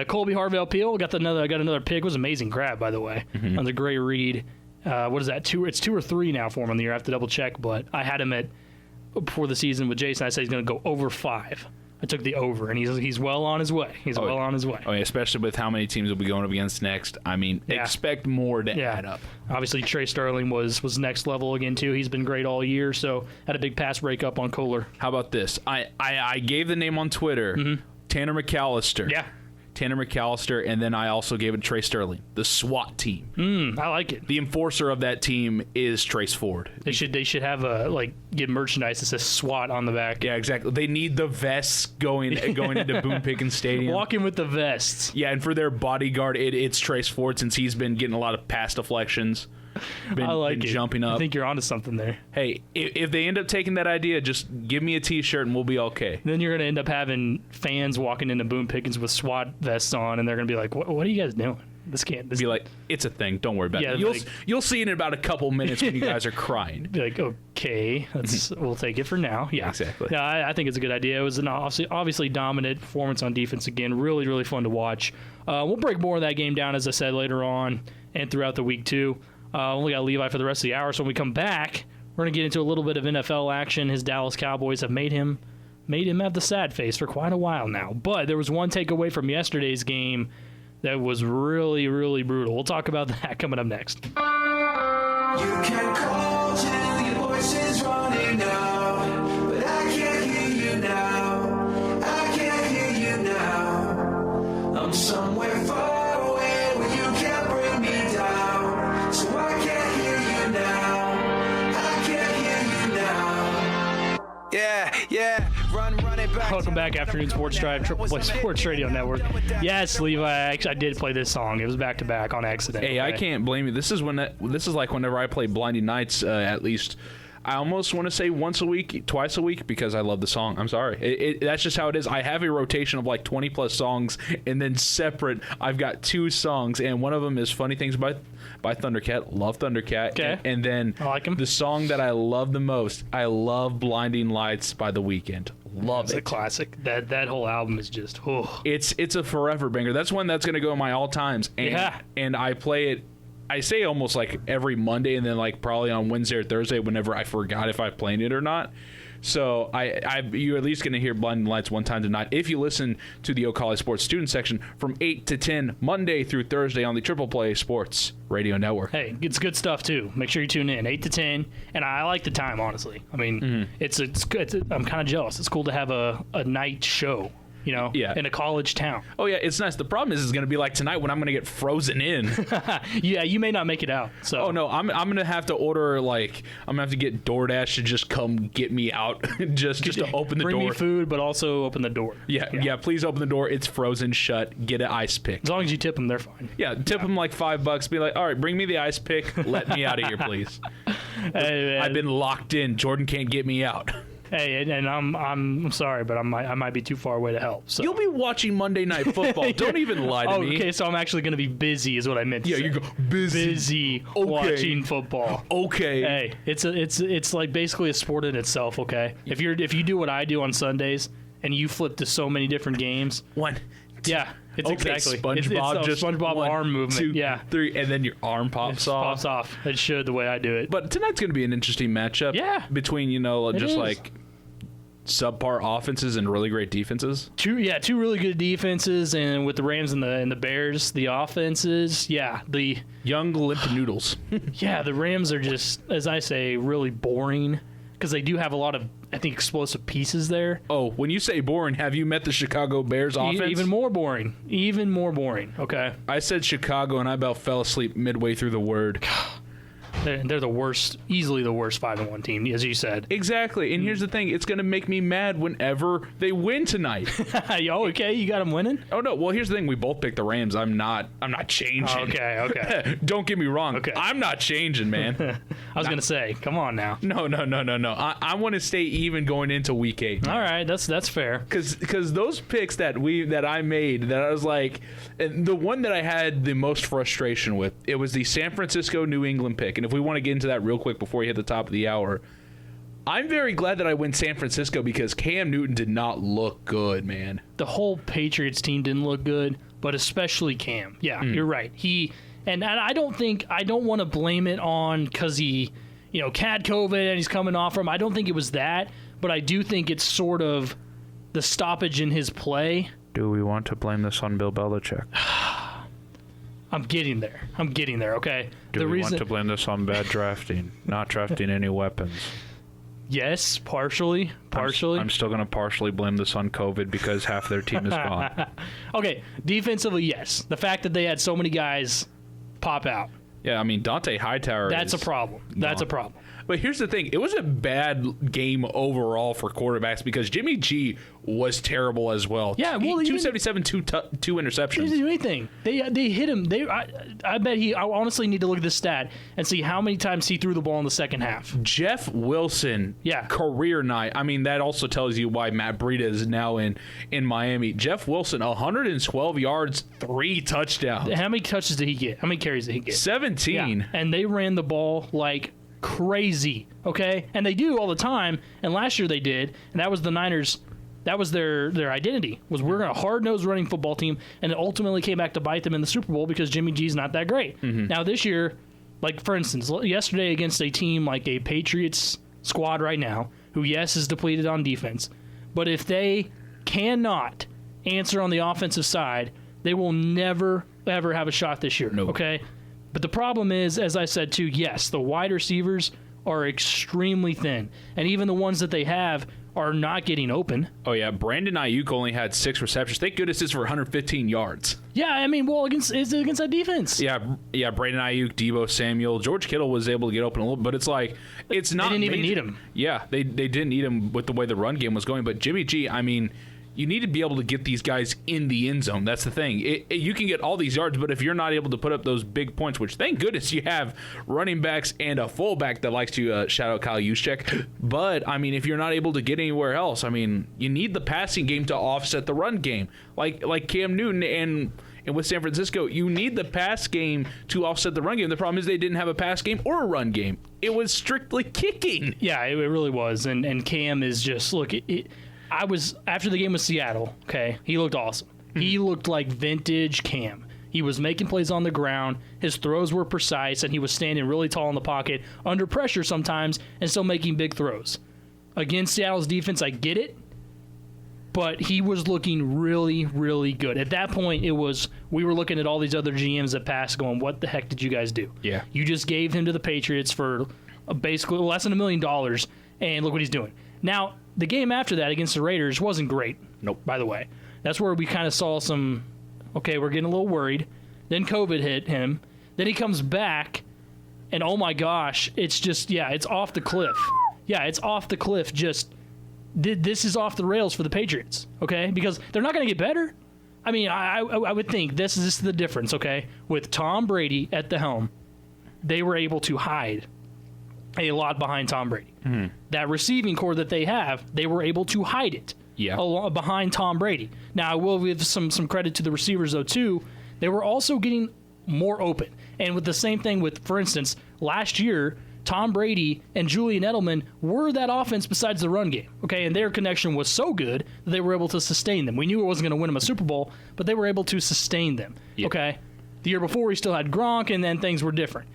Colby Harvell-Peel got another pick. It was an amazing grab, by the way, on the Gray Reed. What is that? It's 2 or 3 now for him on the year. I have to double check, but I had him before the season with Jason. I said he's going to go over 5. I took the over, and he's well on his way. On his way. Oh, yeah, especially with how many teams will be going up against next. I mean, expect more to add up. Obviously, Trey Sterling was next level again, too. He's been great all year, so had a big pass breakup on Kohler. How about this? I gave the name on Twitter, Tanner McAllister. Yeah. Tanner McAllister, and then I also gave it Trey Sterling, the SWAT team. I like it. The enforcer of that team is Trace Ford. They should have get merchandise that says SWAT on the back. Yeah, exactly. They need the vests going into Boone Pickens Stadium. Walking with the vests. Yeah, and for their bodyguard, it's Trace Ford, since he's been getting a lot of pass deflections. Been jumping up. I think you're onto something there. Hey, if they end up taking that idea, just give me a T-shirt and we'll be okay. Then you're going to end up having fans walking into Boone Pickens with SWAT vests on, and they're going to be like, what are you guys doing? This can't. This Be like, it's a thing. Don't worry about Yeah, it. You'll see it in about a couple minutes when you guys are crying. be like, okay, we'll take it for now. Yeah, Exactly. Yeah, I think it's a good idea. It was an obviously dominant performance on defense again. Really, really fun to watch. We'll break more of that game down, as I said, later on and throughout the week too. Only got Levi for the rest of the hour, so when we come back, we're gonna get into a little bit of NFL action. His Dallas Cowboys have made him have the sad face for quite a while now. But there was one takeaway from yesterday's game that was really, really brutal. We'll talk about that coming up next. You can call till your voice is running out, but I can't hear you now. I can't hear you now. I'm somewhere far away where you can't bring me down, so I can't hear you now. I can't hear you now. Yeah. Run it back. Welcome back, Afternoon Sports Drive, Triple Play Sports Radio Network. Yes, Levi, I did play this song. It was back to back on accident. Hey, I okay? can't blame you. This is like whenever I play Blinding Nights, at least. I almost want to say once a week, twice a week, because I love the song. I'm sorry. That's just how it is. I have a rotation of like 20 plus songs, and then separate, I've got 2 songs, and one of them is Funny Things by Thundercat. Love Thundercat. Okay. And then I like 'em. The song that I love the most, I love Blinding Lights by The Weeknd. Love It's it. a classic. That whole album is just, It's a forever banger. That's one that's going to go in my all times. And, Yeah. And I play it, I say almost like every Monday, and then like probably on Wednesday or Thursday whenever I forgot if I played it or not. So you're at least going to hear Blinding Lights one time tonight if you listen to the Ocala Sports Student Section from 8 to 10 Monday through Thursday on the Triple Play Sports Radio Network. Hey, it's good stuff too. Make sure you tune in 8 to 10, and I like the time, honestly. I mean, it's good. I'm kind of jealous. It's cool to have a night show, Yeah. in a college town. Oh yeah, it's nice. The problem is it's going to be like tonight when I'm going to get frozen in. Yeah, you may not make it out. So Oh no, I'm gonna have to order I'm gonna have to get DoorDash to just come get me out, just to open the bring door. me food, but also open the door. Yeah. Please open the door. It's frozen shut. Get an ice pick. As long as you tip them, they're fine. Yeah, tip them like $5. Be like, all right, bring me the ice pick. Let me out of here, please. Hey, man. I've been locked in. Jordan can't get me out. Hey, and I'm sorry, but I might be too far away to help. So. You'll be watching Monday Night Football. Don't even lie to me. Okay, so I'm actually going to be busy, is what I meant to Yeah, say. you go busy. Okay. Watching football. Okay. Hey, it's like basically a sport in itself. Okay, if you do what I do on Sundays and you flip to so many different games, One. yeah, it's Okay, exactly SpongeBob, it's just SpongeBob one, arm movement. 2, Yeah, 3, and then your arm pops off. pops off. It should the way I do it. But tonight's going to be an interesting matchup. Yeah. Between just is. like subpar offenses and really great defenses. Two really good defenses, and with the Rams and the Bears, the offenses, the Young limp noodles. the Rams are just, as I say, really boring because they do have a lot of, I think, explosive pieces there. Oh, when you say boring, have you met the Chicago Bears offense? Even more boring. Even more boring. Okay. I said Chicago, and I about fell asleep midway through the word. They're the worst, easily the worst 5-1 team, as you said. Exactly. And here's the thing. It's going to make me mad whenever they win tonight. Oh, okay, you got them winning? Oh, no. Well, here's the thing. We both picked the Rams. I'm not changing. Okay. Don't get me wrong. Okay. I'm not changing, man. I was going to say, come on now. No. I want to stay even going into week 8. All right, that's fair. Because those picks that I made, that I was like, and the one that I had the most frustration with, it was the San Francisco New England pick. And if we want to get into that real quick before we hit the top of the hour, I'm very glad that I went San Francisco because Cam Newton did not look good, man. The whole Patriots team didn't look good, but especially Cam. Yeah, you're right. And I don't want to blame it on because he, had COVID and he's coming off from. I don't think it was that, but I do think it's sort of the stoppage in his play. Do we want to blame this on Bill Belichick? I'm getting there. Okay. Want to blame this on bad drafting, not drafting any weapons? Yes, partially. I'm still going to partially blame this on COVID because half their team is gone. Okay, defensively, yes. The fact that they had so many guys pop out. Yeah, I mean, Dante Hightower That's a problem. That's a problem. But here's the thing. It was a bad game overall for quarterbacks because Jimmy G was terrible as well. Yeah, well, 277, two interceptions. He didn't do anything. They hit him. I bet I honestly need to look at this stat and see how many times he threw the ball in the second half. Jeff Wilson, career night. I mean, that also tells you why Matt Breida is now in Miami. Jeff Wilson, 112 yards, 3 touchdowns. How many touches did he get? How many carries did he get? 17. Yeah. And they ran the ball like crazy, okay? And they do all the time, and last year they did, and that was the Niners. That was their identity, was we're a hard-nosed running football team, and it ultimately came back to bite them in the Super Bowl because Jimmy G's not that great. Now this year, like for instance, yesterday against a team like a Patriots squad right now, who yes is depleted on defense, but if they cannot answer on the offensive side, they will never, ever have a shot this year, okay? But the problem is, as I said too, yes, the wide receivers are extremely thin, and even the ones that they have are not getting open. Oh, yeah. Brandon Ayuk only had 6 receptions. Thank goodness it's for 115 yards. Yeah, I mean, well, against that defense. Yeah, Brandon Ayuk, Deebo Samuel. George Kittle was able to get open a little, but it's like, it's not They didn't even need him. Yeah, they didn't need him with the way the run game was going. But Jimmy G, I mean, you need to be able to get these guys in the end zone. That's the thing. You can get all these yards, but if you're not able to put up those big points, which thank goodness you have running backs and a fullback that likes to shout out Kyle Juszczyk. But, I mean, if you're not able to get anywhere else, I mean, you need the passing game to offset the run game. Like Cam Newton and with San Francisco, you need the pass game to offset the run game. The problem is they didn't have a pass game or a run game. It was strictly kicking. Yeah, it really was. And Cam is just, look, I was after the game with Seattle, okay, he looked awesome. He looked like vintage Cam. He was making plays on the ground. His throws were precise, and he was standing really tall in the pocket, under pressure sometimes, and still making big throws. Against Seattle's defense, I get it, but he was looking really, really good. At that point, we were looking at all these other GMs that passed going, what the heck did you guys do? Yeah. You just gave him to the Patriots for basically less than $1 million, and look what he's doing. Now, the game after that against the Raiders wasn't great. Nope. By the way, that's where we kind of saw some, okay, we're getting a little worried. Then COVID hit him. Then he comes back, and oh my gosh, it's just, it's off the cliff. Yeah, it's off the cliff. Just, this is off the rails for the Patriots, okay? Because they're not going to get better. I mean, I would think this is the difference, okay? With Tom Brady at the helm, they were able to hide a lot behind Tom Brady. That receiving core that they have, they were able to hide it behind Tom Brady. Now, I will give some credit to the receivers, though, too. They were also getting more open. And with the same thing with, for instance, last year, Tom Brady and Julian Edelman were that offense besides the run game, okay? And their connection was so good that they were able to sustain them. We knew it wasn't going to win them a Super Bowl, but they were able to sustain them, okay? The year before, we still had Gronk, and then things were different.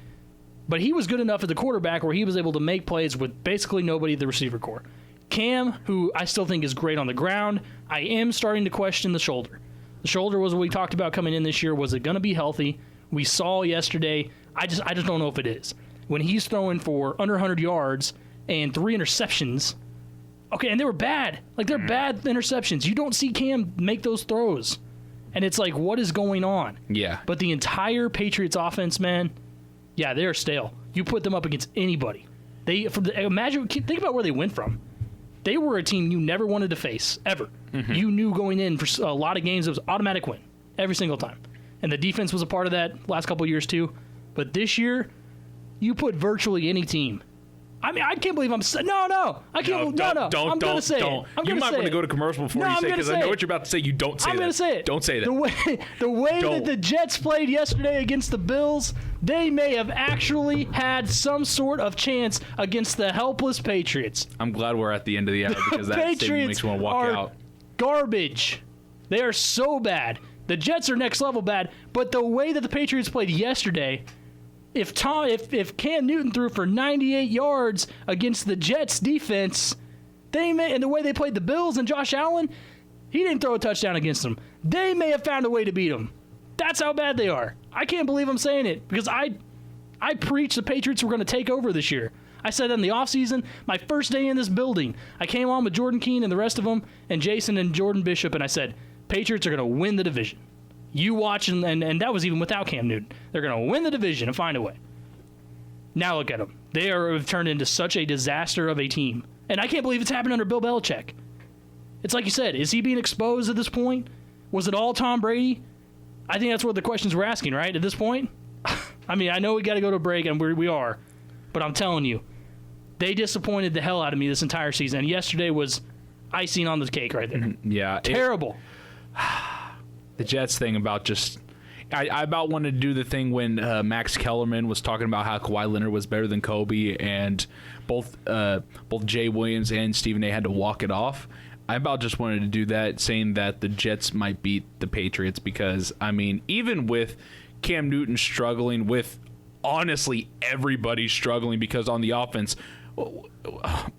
But he was good enough at the quarterback where he was able to make plays with basically nobody at the receiver core. Cam, who I still think is great on the ground, I am starting to question the shoulder. The shoulder was what we talked about coming in this year. Was it going to be healthy? We saw yesterday. I just don't know if it is. When he's throwing for under 100 yards and 3 interceptions, okay, and they were bad. Like, they're bad interceptions. You don't see Cam make those throws. And it's like, what is going on? Yeah. But the entire Patriots offense, man, yeah, they're stale. You put them up against anybody. Think about where they went from. They were a team you never wanted to face, ever. You knew going in for a lot of games it was automatic win, every single time. And the defense was a part of that last couple of years too. But this year, you put virtually any team. I mean, I can't believe I'm saying no. I can't. No. I'm going to say it. You might want to go to commercial before you say it because I know what you're about to say. You don't say that. I'm going to say it. Don't say that. The way that the Jets played yesterday against the Bills, they may have actually had some sort of chance against the helpless Patriots. I'm glad we're at the end of the hour because that statement makes me want to walk out. Garbage. They are so bad. The Jets are next level bad, but the way that the Patriots played yesterday, if Cam Newton threw for 98 yards against the Jets defense, and the way they played the Bills and Josh Allen, he didn't throw a touchdown against them. They may have found a way to beat them. That's how bad they are. I can't believe I'm saying it because I preached the Patriots were going to take over this year. I said that in the offseason, my first day in this building. I came on with Jordan Keene and the rest of them, and Jason and Jordan Bishop, and I said, Patriots are going to win the division. You watch, and that was even without Cam Newton. They're going to win the division and find a way. Now look at them. Have turned into such a disaster of a team. And I can't believe it's happened under Bill Belichick. It's like you said, is he being exposed at this point? Was it all Tom Brady? I think that's what the questions we're asking, right, at this point? I mean, I know we got to go to a break, and we are. But I'm telling you, they disappointed the hell out of me this entire season. And yesterday was icing on the cake right there. Yeah. Terrible. The Jets thing about just... I about wanted to do the thing when Max Kellerman was talking about how Kawhi Leonard was better than Kobe, and both Jay Williams and Stephen A. had to walk it off. I about just wanted to do that, saying that the Jets might beat the Patriots because, I mean, even with Cam Newton struggling, with honestly everybody struggling because on the offense,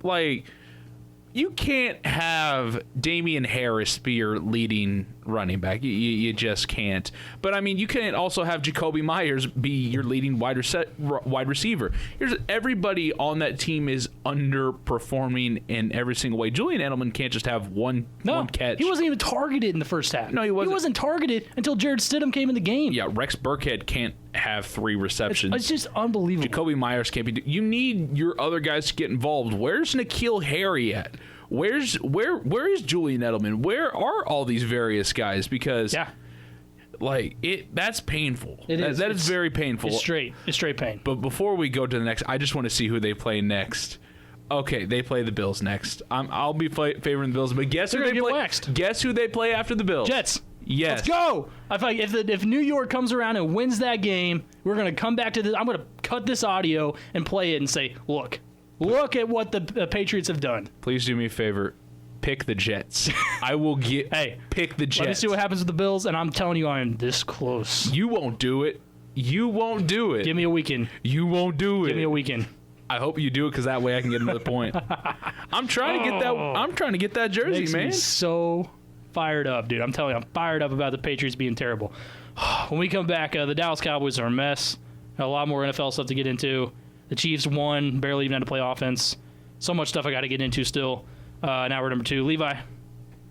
like, you can't have Damian Harris be your leading running back. You just can't. But, I mean, you can't also have Jacoby Myers be your leading wide receiver. Everybody on that team is underperforming in every single way. Julian Edelman can't just have one catch. He wasn't even targeted in the first half. No, he wasn't. He wasn't targeted until Jared Stidham came in the game. Yeah, Rex Burkhead can't have 3 receptions. It's just unbelievable. Jacoby Myers can't be. You need your other guys to get involved. Where's N'Keal Harry at? Where is Julian Edelman? Where are all these various guys? Because that's painful. That is very painful. It's straight pain. But before we go to the next, I just want to see who they play next. Okay, they play the Bills next. I'll be favoring the Bills, but guess who they play? Waxed. Guess who they play after the Bills? Jets. Yes. Let's go. I feel like if New York comes around and wins that game, we're going to come back to this. I'm going to cut this audio and play it and say, look at what the Patriots have done. Please do me a favor. Pick the Jets. I will pick the Jets. Let me see what happens with the Bills, and I'm telling you, I am this close. You won't do it. You won't do it. Give me a weekend. You won't do it. Give me a weekend. I hope you do it because that way I can get another point. I'm trying to get that. I'm trying to get that jersey, Makes man. Me so fired up, dude. I'm telling you, I'm fired up about the Patriots being terrible. When we come back, the Dallas Cowboys are a mess. Got a lot more NFL stuff to get into. The Chiefs won, barely even had to play offense. So much stuff I got to get into still. Now we're number 2. Levi,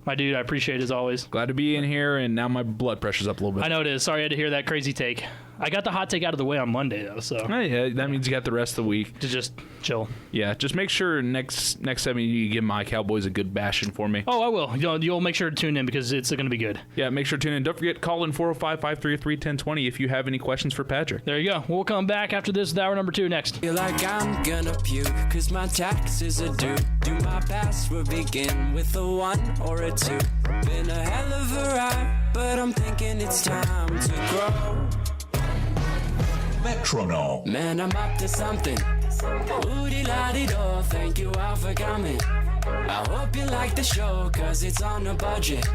my dude, I appreciate it as always. Glad to be in here, and now my blood pressure's up a little bit. I know it is. Sorry I had to hear that crazy take. I got the hot take out of the way on Monday, though. So yeah, that means you got the rest of the week to just chill. Yeah, just make sure next time you give my Cowboys a good bashing for me. Oh, I will. You'll make sure to tune in because it's going to be good. Yeah, make sure to tune in. Don't forget, call in 405-533-1020 if you have any questions for Patrick. There you go. We'll come back after this with hour number 2 next. Feel like I'm gonna puke, cause my taxes are due. Do my password begin with a 1 or a 2? Been a hell of a ride, but I'm thinking it's time to grow. Metronome. Man, I'm up to something. Ooh-dee-la-dee-do, thank you all for coming. I hope you like the show, cause it's on a budget.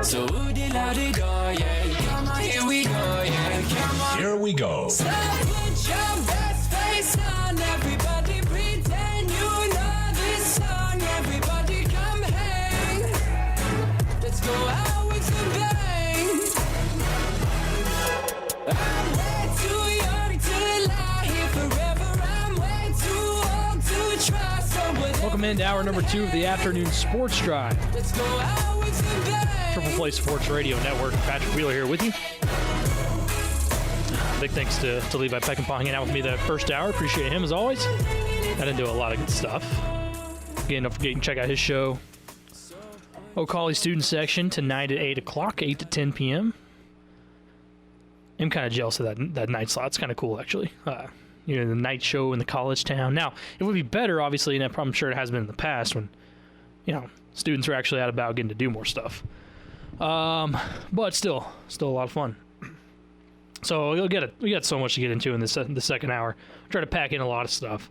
So ooh-dee-la-dee-do, yeah, come on, here we go, yeah, come on. Here we go. So put your best face on, everybody pretend you know this song. Everybody come hang. Let's go out with a bang. I'm way too young to lie here forever. I'm way too old to try. So Welcome into hour number 2 of the afternoon sports drive. let's go out with a bang. Triple Play Sports Radio Network. Patrick Wheeler here with you. Big thanks to Levi Peckinpah hanging out with me that first hour. Appreciate him as always. I didn't do a lot of good stuff. Again, don't forget you can check out his show, O'Cauley Student Section, tonight at 8 o'clock, 8 to 10 p.m. I'm kind of jealous of that night slot. It's kind of cool, actually. The night show in the college town. Now, it would be better, obviously, and I'm sure it has been in the past when, students are actually out about getting to do more stuff. But still a lot of fun. So you'll get it. We got so much to get into in the second hour. Try to pack in a lot of stuff.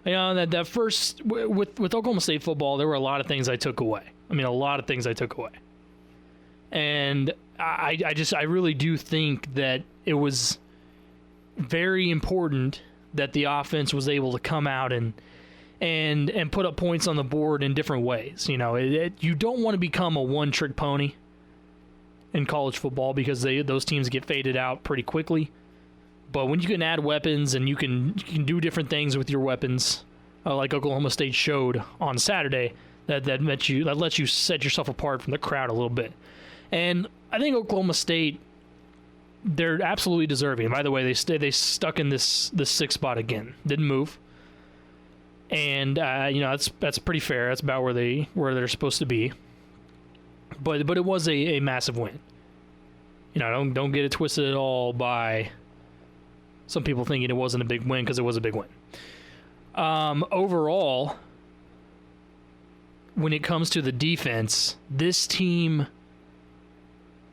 That first with Oklahoma State football, there were a lot of things I took away. And I really do think that it was very important that the offense was able to come out and put up points on the board in different ways. You don't want to become a one-trick pony in college football because those teams get faded out pretty quickly. But when you can add weapons and you can do different things with your weapons, like Oklahoma State showed on Saturday, that lets you set yourself apart from the crowd a little bit. And I think Oklahoma State they're absolutely deserving. By the way, they stuck in this 6th spot again. Didn't move. And that's pretty fair. That's about where they're supposed to be. But it was a massive win. Don't get it twisted at all by some people thinking it wasn't a big win, because it was a big win. Overall, when it comes to the defense, this team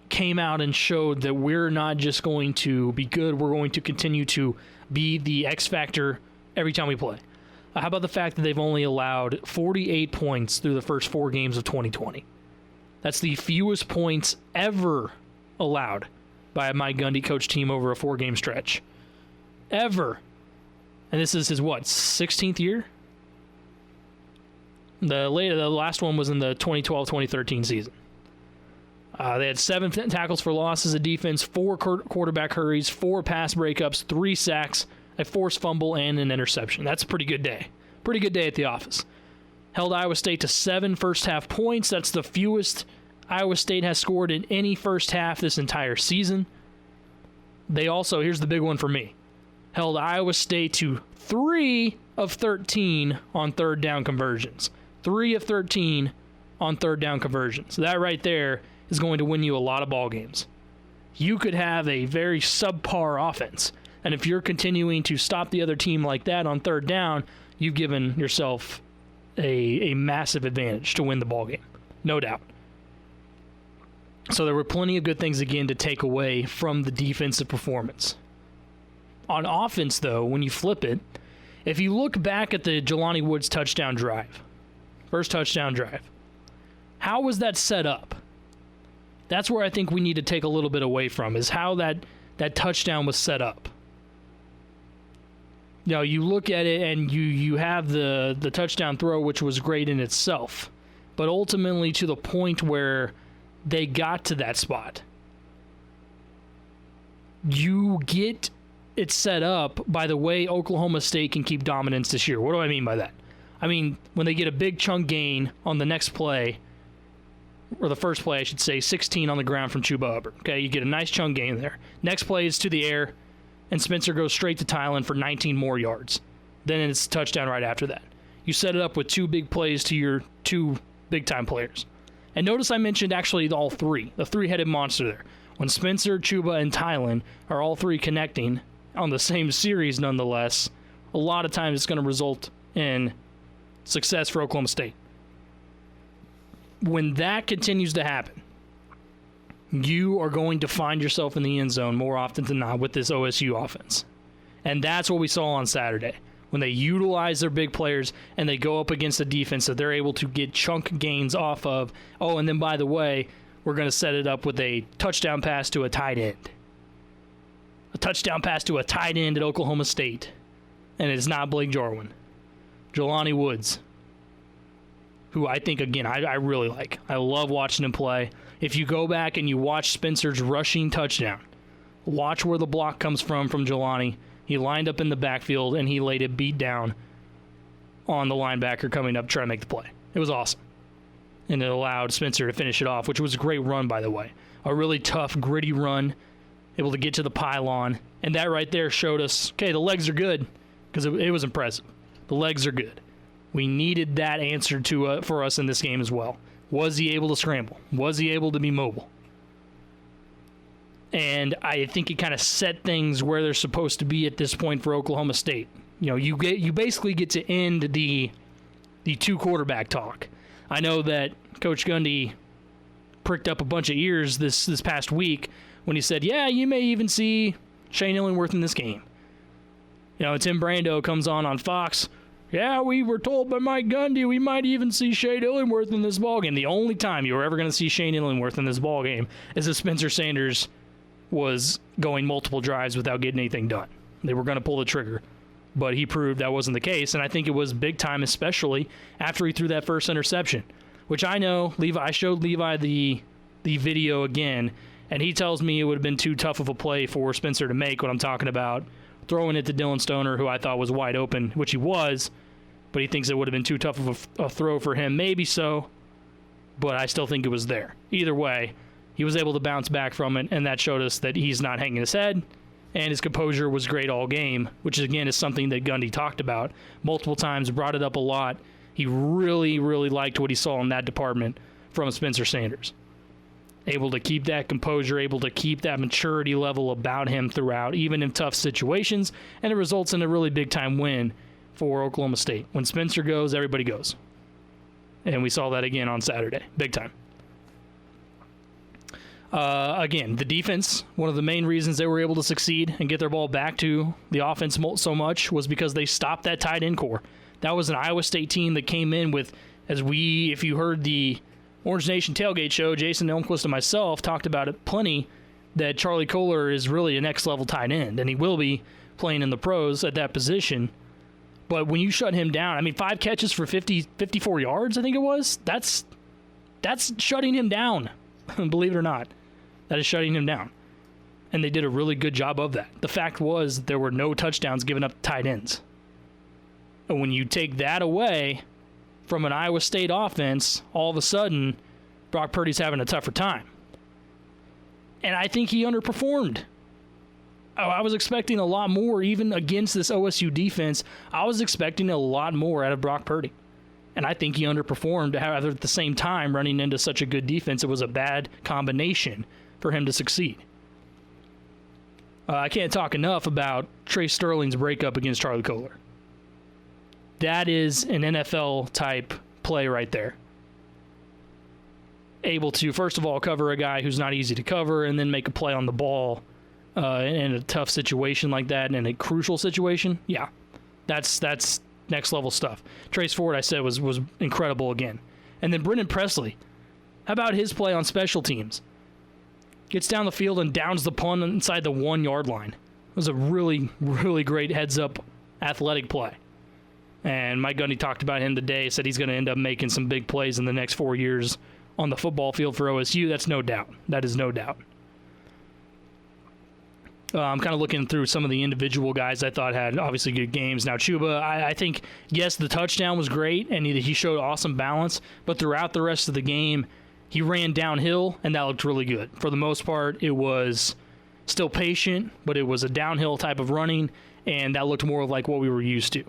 came out and showed that we're not just going to be good, we're going to continue to be the X factor every time we play. How about the fact that they've only allowed 48 points through the first 4 games of 2020? That's the fewest points ever allowed by a Mike Gundy coach team over a 4-game stretch. Ever. And this is his, 16th year? The last one was in the 2012-2013 season. They had 7 tackles for loss as a defense, 4 quarterback hurries, 4 pass breakups, 3 sacks, a forced fumble, and an interception. That's a pretty good day. Pretty good day at the office. Held Iowa State to 7 first-half points. That's the fewest Iowa State has scored in any first half this entire season. They also, here's the big one for me, held Iowa State to 3 of 13 on third down conversions. 3 of 13 on third down conversions. That right there is going to win you a lot of ball games. You could have a very subpar offense, and if you're continuing to stop the other team like that on third down, you've given yourself a massive advantage to win the ball game, no doubt. So there were plenty of good things again to take away from the defensive performance. On offense, though, when you flip it, if you look back at the Jelani Woods touchdown drive, first touchdown drive, how was that set up? That's where I think we need to take a little bit away from, is how that touchdown was set up. You look at it and you have the touchdown throw, which was great in itself, but ultimately to the point where they got to that spot, you get it set up by the way Oklahoma State can keep dominance this year. What do I mean by that? I mean, when they get a big chunk gain on the next play, or the first play, I should say, 16 on the ground from Chuba Hubbard. Okay, you get a nice chunk gain there. Next play is to the air, and Spencer goes straight to Tylen for 19 more yards. Then it's a touchdown right after that. You set it up with 2 big plays to your 2 big-time players. And notice I mentioned actually all 3, the 3-headed monster there. When Spencer, Chuba, and Tylen are all 3 connecting on the same series nonetheless, a lot of times it's going to result in success for Oklahoma State. When that continues to happen, you are going to find yourself in the end zone more often than not with this OSU offense. And that's what we saw on Saturday. When they utilize their big players and they go up against a defense that they're able to get chunk gains off of. Oh, and then by the way, we're going to set it up with a touchdown pass to a tight end. A touchdown pass to a tight end at Oklahoma State. And it's not Blake Jarwin. Jelani Woods, who I think, again, I really like. I love watching him play. If you go back and you watch Spencer's rushing touchdown, watch where the block comes from Jelani. He lined up in the backfield, and he laid a beat down on the linebacker coming up trying to make the play. It was awesome. And it allowed Spencer to finish it off, which was a great run, by the way. A really tough, gritty run, able to get to the pylon. And that right there showed us, okay, the legs are good, because it was impressive. The legs are good. We needed that answer for us in this game as well. Was he able to scramble? Was he able to be mobile? And I think it kind of set things where they're supposed to be at this point for Oklahoma State. You basically get to end the 2 quarterback talk. I know that Coach Gundy pricked up a bunch of ears this past week when he said, yeah, you may even see Shane Illingworth in this game. Tim Brando comes on Fox. Yeah, we were told by Mike Gundy we might even see Shane Illingworth in this ballgame. The only time you were ever going to see Shane Illingworth in this ballgame is if Spencer Sanders was going multiple drives without getting anything done. They were going to pull the trigger, but he proved that wasn't the case, and I think it was big time, especially after he threw that first interception, which I know, I showed Levi the video again, and he tells me it would have been too tough of a play for Spencer to make when I'm talking about throwing it to Dylan Stoner, who I thought was wide open, which he was, but he thinks it would have been too tough of a throw for him. Maybe so, but I still think it was there. Either way, he was able to bounce back from it, and that showed us that he's not hanging his head, and his composure was great all game, which, again, is something that Gundy talked about multiple times, brought it up a lot. He really, really liked what he saw in that department from Spencer Sanders. Able to keep that composure, able to keep that maturity level about him throughout, even in tough situations, and it results in a really big-time win for Oklahoma State. When Spencer goes, everybody goes. And we saw that again on Saturday. Big time. Again, the defense, one of the main reasons they were able to succeed and get their ball back to the offense so much was because they stopped that tight end core. That was an Iowa State team that came in with, if you heard the Orange Nation tailgate show, Jason Elmquist and myself talked about it plenty, that Charlie Kohler is really a next-level tight end, and he will be playing in the pros at that position. But when you shut him down, 5 catches for 54 yards, I think it was, that's shutting him down, believe it or not. That is shutting him down. And they did a really good job of that. The fact was there were no touchdowns given up to tight ends. And when you take that away from an Iowa State offense, all of a sudden, Brock Purdy's having a tougher time. And I think he underperformed. I was expecting a lot more, even against this OSU defense. I was expecting a lot more out of Brock Purdy. And I think he underperformed. However, at the same time, running into such a good defense, it was a bad combination for him to succeed. I can't talk enough about Trey Sterling's breakup against Charlie Kohler. That is an NFL-type play right there. Able to, first of all, cover a guy who's not easy to cover and then make a play on the ball in a tough situation like that, in a crucial situation. Yeah, that's next-level stuff. Trace Ford, I said, was incredible again. And then Brendan Presley. How about his play on special teams? Gets down the field and downs the punt inside the 1-yard line. It was a really, really great heads-up athletic play. And Mike Gundy talked about him today, said he's going to end up making some big plays in the next 4 years on the football field for OSU. That's no doubt. That is no doubt. I'm kind of looking through some of the individual guys I thought had obviously good games. Now, Chuba, I think, yes, the touchdown was great, and he showed awesome balance, but throughout the rest of the game, he ran downhill, and that looked really good. For the most part, it was still patient, but it was a downhill type of running, and that looked more like what we were used to.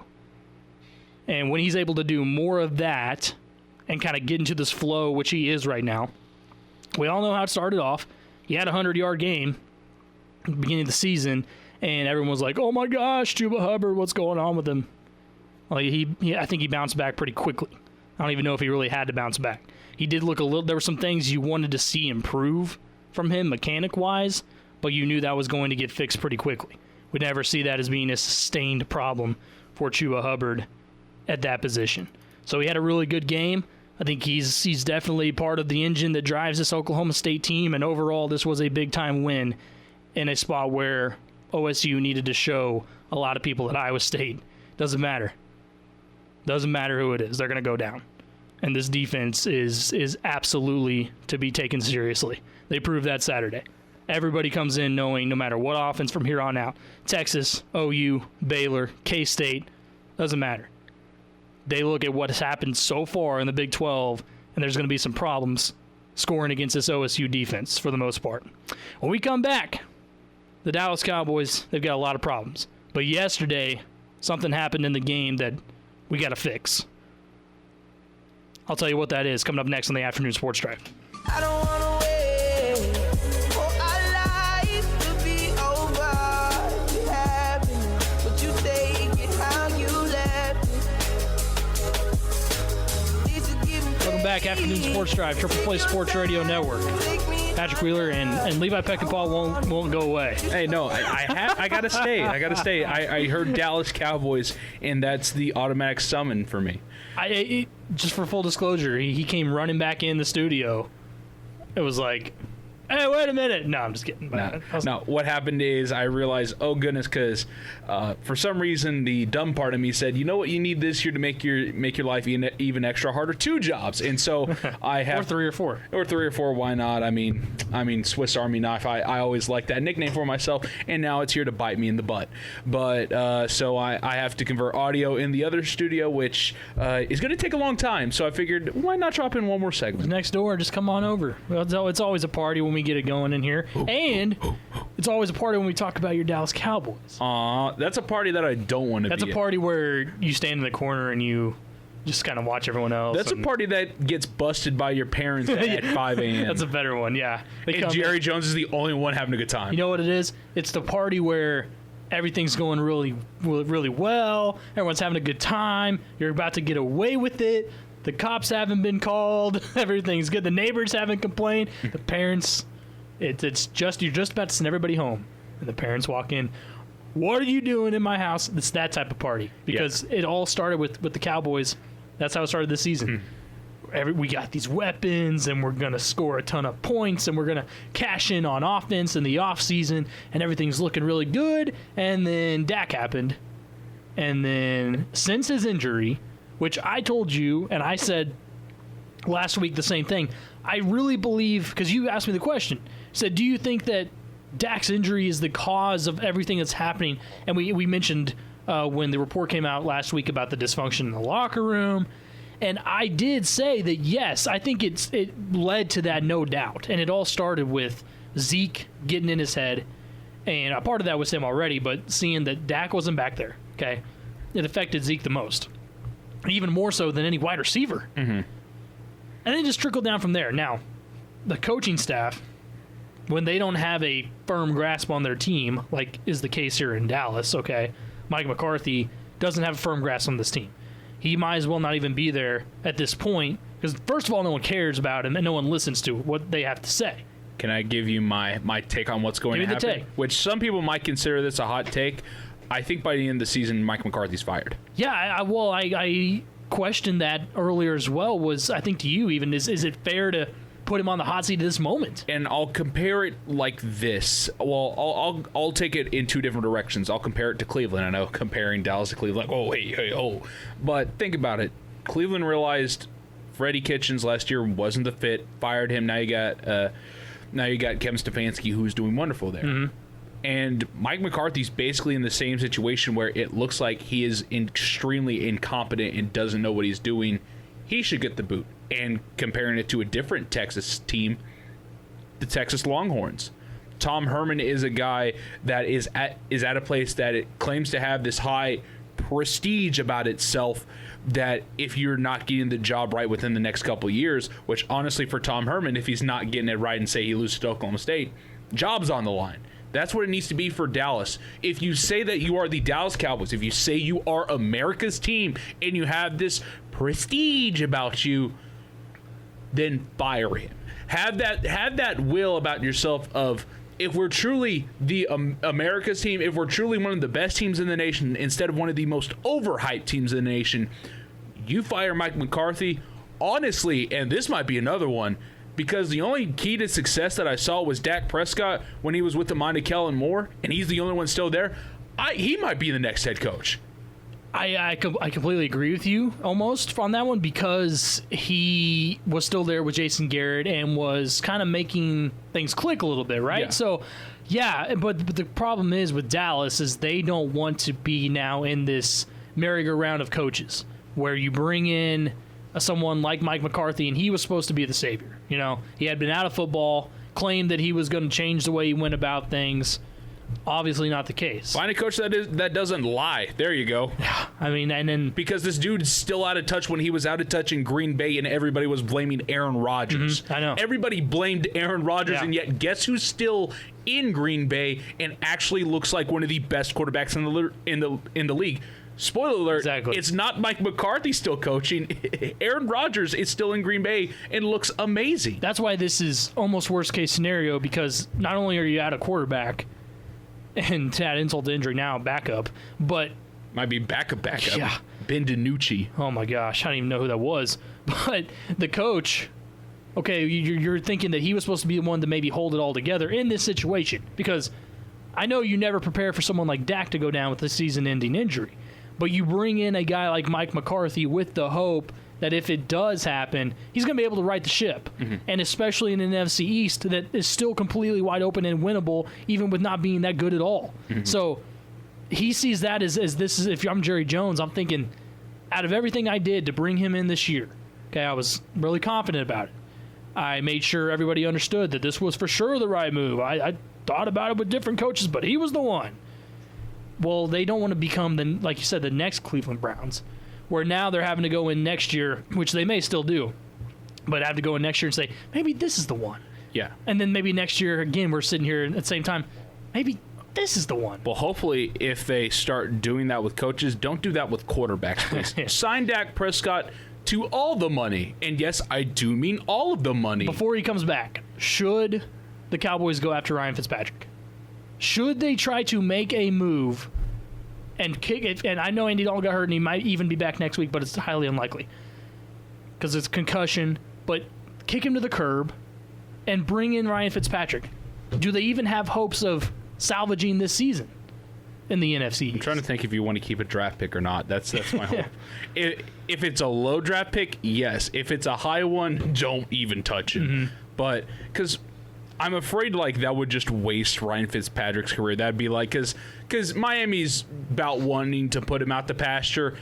And when he's able to do more of that and kind of get into this flow, which he is right now, we all know how it started off. He had a 100-yard game at the beginning of the season, and everyone was like, oh my gosh, Chuba Hubbard, what's going on with him? Like I think he bounced back pretty quickly. I don't even know if he really had to bounce back. He did look there were some things you wanted to see improve from him mechanic-wise, but you knew that was going to get fixed pretty quickly. We'd never see that as being a sustained problem for Chuba Hubbard at that position. So he had a really good game. I think he's definitely part of the engine that drives this Oklahoma State team, and overall this was a big-time win in a spot where OSU needed to show a lot of people at Iowa State. Doesn't matter. Doesn't matter who it is. They're going to go down. And this defense is absolutely to be taken seriously. They proved that Saturday. Everybody comes in knowing no matter what offense from here on out, Texas, OU, Baylor, K-State, doesn't matter. They look at what has happened so far in the Big 12, and there's going to be some problems scoring against this OSU defense for the most part. When we come back, the Dallas Cowboys, they've got a lot of problems. But yesterday, something happened in the game that we got to fix. I'll tell you what that is coming up next on the Afternoon Sports Drive. I don't wanna wait for our life to be over. You have it, but you take it how you left it. Welcome back, Afternoon Sports Drive, Triple Play Sports Radio Network. Patrick Wheeler and Levi Peckinpah won't go away. Hey, no, I gotta stay. I heard Dallas Cowboys, and that's the automatic summon for me. Just for full disclosure, he came running back in the studio. It was like, Hey, wait a minute. No, I'm just kidding. No, what happened is I realized, oh goodness, because for some reason the dumb part of me said, you know what you need this year to make your life even extra harder? 2 jobs. And so I have... Or 3 or 4. Or 3 or 4, why not? I mean, Swiss Army knife. I always liked that nickname for myself, and now it's here to bite me in the butt. But so I have to convert audio in the other studio, which is going to take a long time. So I figured, why not drop in one more segment? Next door, just come on over. Well, it's always a party when we get it going in here. And it's always a party when we talk about your Dallas Cowboys. That's a party that I don't want to be That's a party where you stand in the corner and you just kind of watch everyone else. That's a party that gets busted by your parents at 5 a.m. That's a better one, yeah. And Jerry Jones is the only one having a good time. You know what it is? It's the party where everything's going really, really well. Everyone's having a good time. You're about to get away with it. The cops haven't been called. Everything's good. The neighbors haven't complained. The parents, it's just, you're just about to send everybody home. And the parents walk in. What are you doing in my house? It's that type of party. Because it all started with the Cowboys. That's how it started this season. We got these weapons, and we're going to score a ton of points, and we're going to cash in on offense in the offseason, and everything's looking really good. And then Dak happened. And then since his injury, which I told you, and I said last week the same thing, I really believe, because you asked me the question, said, do you think that Dak's injury is the cause of everything that's happening? And we mentioned when the report came out last week about the dysfunction in the locker room. And I did say that, yes, I think it led to that, no doubt. And it all started with Zeke getting in his head. And a part of that was him already, but seeing that Dak wasn't back there, okay, it affected Zeke the most. Even more so than any wide receiver. Mm-hmm. And then it just trickled down from there. Now, the coaching staff, when they don't have a firm grasp on their team, like is the case here in Dallas, okay, Mike McCarthy doesn't have a firm grasp on this team. He might as well not even be there at this point because, first of all, no one cares about him and no one listens to what they have to say. Can I give you my take on what's going to happen? Give me the take. Which some people might consider this a hot take. I think by the end of the season, Mike McCarthy's fired. Yeah, I questioned that earlier as well. I think to you even, is it fair to put him on the hot seat at this moment? And I'll compare it like this. Well, I'll take it in 2 different directions. I'll compare it to Cleveland. I know comparing Dallas to Cleveland, but think about it. Cleveland realized Freddie Kitchens last year wasn't the fit, fired him. Now you got Kevin Stefanski, who's doing wonderful there. Mm-hmm. And Mike McCarthy's basically in the same situation where it looks like he is extremely incompetent and doesn't know what he's doing. He should get the boot. And comparing it to a different Texas team, the Texas Longhorns. Tom Herman is a guy that is at a place that it claims to have this high prestige about itself that if you're not getting the job right within the next couple of years, which honestly for Tom Herman, if he's not getting it right and say he loses to Oklahoma State, job's on the line. That's what it needs to be for Dallas. If you say that you are the Dallas Cowboys, if you say you are America's team and you have this prestige about you, then fire him. Have that will about yourself of, if we're truly the America's team, if we're truly one of the best teams in the nation instead of one of the most overhyped teams in the nation, you fire Mike McCarthy. Honestly, and this might be another one, because the only key to success that I saw was Dak Prescott when he was with Amanda Kellen Moore, and he's the only one still there. He might be the next head coach. I completely agree with you almost on that one because he was still there with Jason Garrett and was kind of making things click a little bit, right? Yeah. So, yeah, but the problem is with Dallas is they don't want to be now in this merry-go-round of coaches where you bring in someone like Mike McCarthy, and he was supposed to be the savior. You know, he had been out of football, claimed that he was going to change the way he went about things. Obviously not the case. Find a coach that doesn't lie. There you go. Yeah, I mean, and then because this dude's still out of touch when he was out of touch in Green Bay, and everybody was blaming Aaron Rodgers. Mm-hmm, I know. Everybody blamed Aaron Rodgers, yeah. And yet guess who's still in Green Bay and actually looks like one of the best quarterbacks in the league? Spoiler alert, exactly. It's not Mike McCarthy still coaching. Aaron Rodgers is still in Green Bay and looks amazing. That's why this is almost worst case scenario, because not only are you out of quarterback, and to add insult to injury now, backup, but might be backup. Yeah. Ben DiNucci. Oh my gosh, I don't even know who that was. But the coach okay, you're thinking that he was supposed to be the one to maybe hold it all together in this situation. Because I know you never prepare for someone like Dak to go down with a season-ending injury. But you bring in a guy like Mike McCarthy with the hope that if it does happen, he's going to be able to right the ship. Mm-hmm. And especially in an NFC East that is still completely wide open and winnable, even with not being that good at all. Mm-hmm. So he sees that as this is, if I'm Jerry Jones, I'm thinking, out of everything I did to bring him in this year, okay, I was really confident about it. I made sure everybody understood that this was for sure the right move. I thought about it with different coaches, but he was the one. Well, they don't want to become, like you said, the next Cleveland Browns, where now they're having to go in next year, which they may still do, but have to go in next year and say, maybe this is the one. Yeah. And then maybe next year, again, we're sitting here at the same time, maybe this is the one. Well, hopefully, if they start doing that with coaches, don't do that with quarterbacks, please. Sign Dak Prescott to all the money. And yes, I do mean all of the money. Before he comes back, should the Cowboys go after Ryan Fitzpatrick? Should they try to make a move and kick it? And I know Andy Dalton got hurt and he might even be back next week, but it's highly unlikely because it's concussion. But kick him to the curb and bring in Ryan Fitzpatrick. Do they even have hopes of salvaging this season in the NFC East? I'm trying to think if you want to keep a draft pick or not. That's my hope. If it's a low draft pick, yes. If it's a high one, don't even touch it. Mm-hmm. But because I'm afraid like that would just waste Ryan Fitzpatrick's career. That'd be like because Miami's about wanting to put him out the pasture.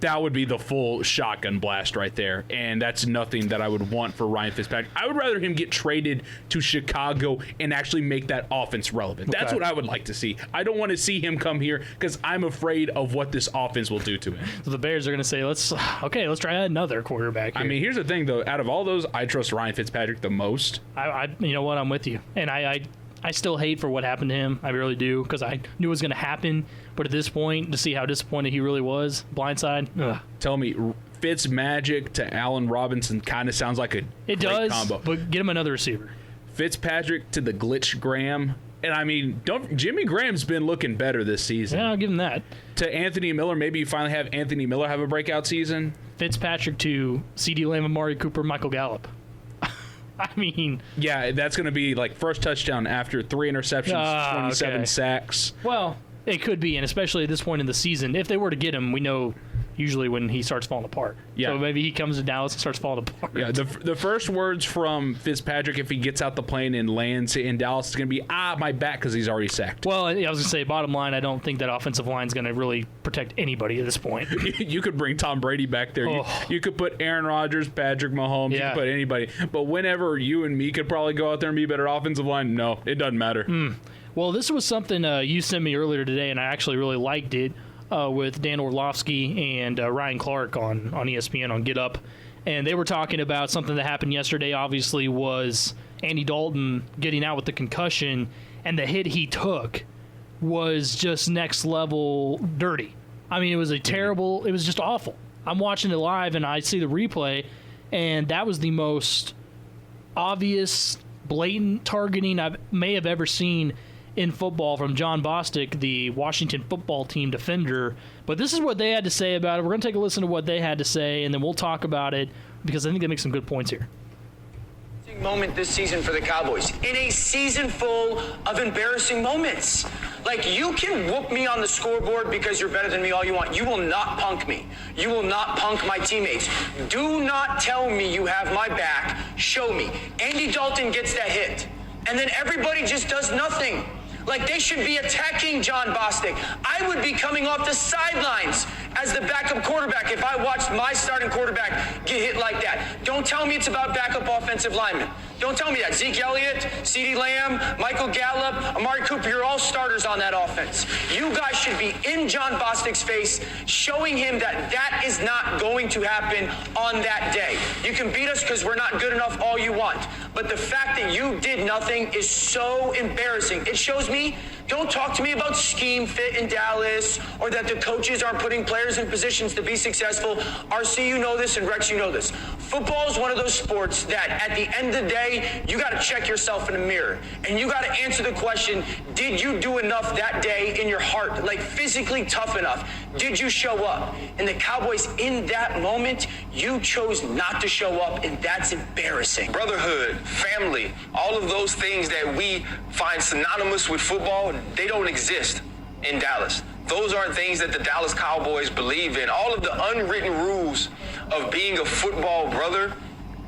That would be the full shotgun blast right there, and that's nothing that I would want for Ryan Fitzpatrick. I would rather him get traded to Chicago and actually make that offense relevant. Okay. That's what I would like to see. I don't want to see him come here because I'm afraid of what this offense will do to him. So the Bears are going to say, let's try another quarterback here. I mean, here's the thing, though. Out of all those, I trust Ryan Fitzpatrick the most. You know what? I'm with you. And I still hate for what happened to him. I really do, because I knew it was going to happen. But at this point, to see how disappointed he really was, blindside. Ugh. Tell me, Fitz Magic to Allen Robinson kind of sounds like a great combo. But get him another receiver. Fitzpatrick to the Glitch Graham. And I mean, Jimmy Graham's been looking better this season. Yeah, I'll give him that. To Anthony Miller, maybe you finally have Anthony Miller have a breakout season. Fitzpatrick to CeeDee Lamb, Amari Cooper, Michael Gallup. I mean... Yeah, that's going to be like first touchdown after 3 interceptions, 27 sacks. Well, it could be, and especially at this point in the season, if they were to get him, we know usually when he starts falling apart. Yeah. So maybe he comes to Dallas and starts falling apart. Yeah, the first words from Fitzpatrick, if he gets out the plane and lands in Dallas, is going to be, my back, because he's already sacked. Well, I was going to say, bottom line, I don't think that offensive line is going to really protect anybody at this point. You could bring Tom Brady back there. Oh. You could put Aaron Rodgers, Patrick Mahomes. Yeah. You could put anybody. But whenever you and me could probably go out there and be a better offensive line, no, it doesn't matter. Well, this was something you sent me earlier today, and I actually really liked it. With Dan Orlovsky and Ryan Clark on ESPN on Get Up. And they were talking about something that happened yesterday, obviously, was Andy Dalton getting out with the concussion, and the hit he took was just next level dirty. I mean, it was it was just awful. I'm watching it live, and I see the replay, and that was the most obvious, blatant targeting I may have ever seen in football from John Bostic, the Washington football team defender. But this is what they had to say about it. We're going to take a listen to what they had to say, and then we'll talk about it, because I think they make some good points here. Moment this season for the Cowboys, in a season full of embarrassing moments. Like, you can whoop me on the scoreboard because you're better than me all you want. You will not punk me. You will not punk my teammates. Do not tell me you have my back. Show me. Andy Dalton gets that hit, and then everybody just does nothing. Like, they should be attacking John Bostic. I would be coming off the sidelines as the backup quarterback if I watched my starting quarterback get hit like that. Don't tell me it's about backup offensive linemen. Don't tell me that. Zeke Elliott, CeeDee Lamb, Michael Gallup, Amari Cooper, you're all starters on that offense. You guys should be in John Bostic's face, showing him that that is not going to happen on that day. You can beat us because we're not good enough all you want. But the fact that you did nothing is so embarrassing. It shows me, don't talk to me about scheme fit in Dallas or that the coaches aren't putting players in positions to be successful. RC, you know this, and Rex, you know this. Football is one of those sports that at the end of the day, you got to check yourself in the mirror and you got to answer the question, did you do enough that day in your heart, like physically tough enough? Did you show up? And the Cowboys, in that moment, you chose not to show up, and that's embarrassing. Brotherhood, family, all of those things that we find synonymous with football, they don't exist in Dallas. Those aren't things that the Dallas Cowboys believe in. All of the unwritten rules of being a football brother,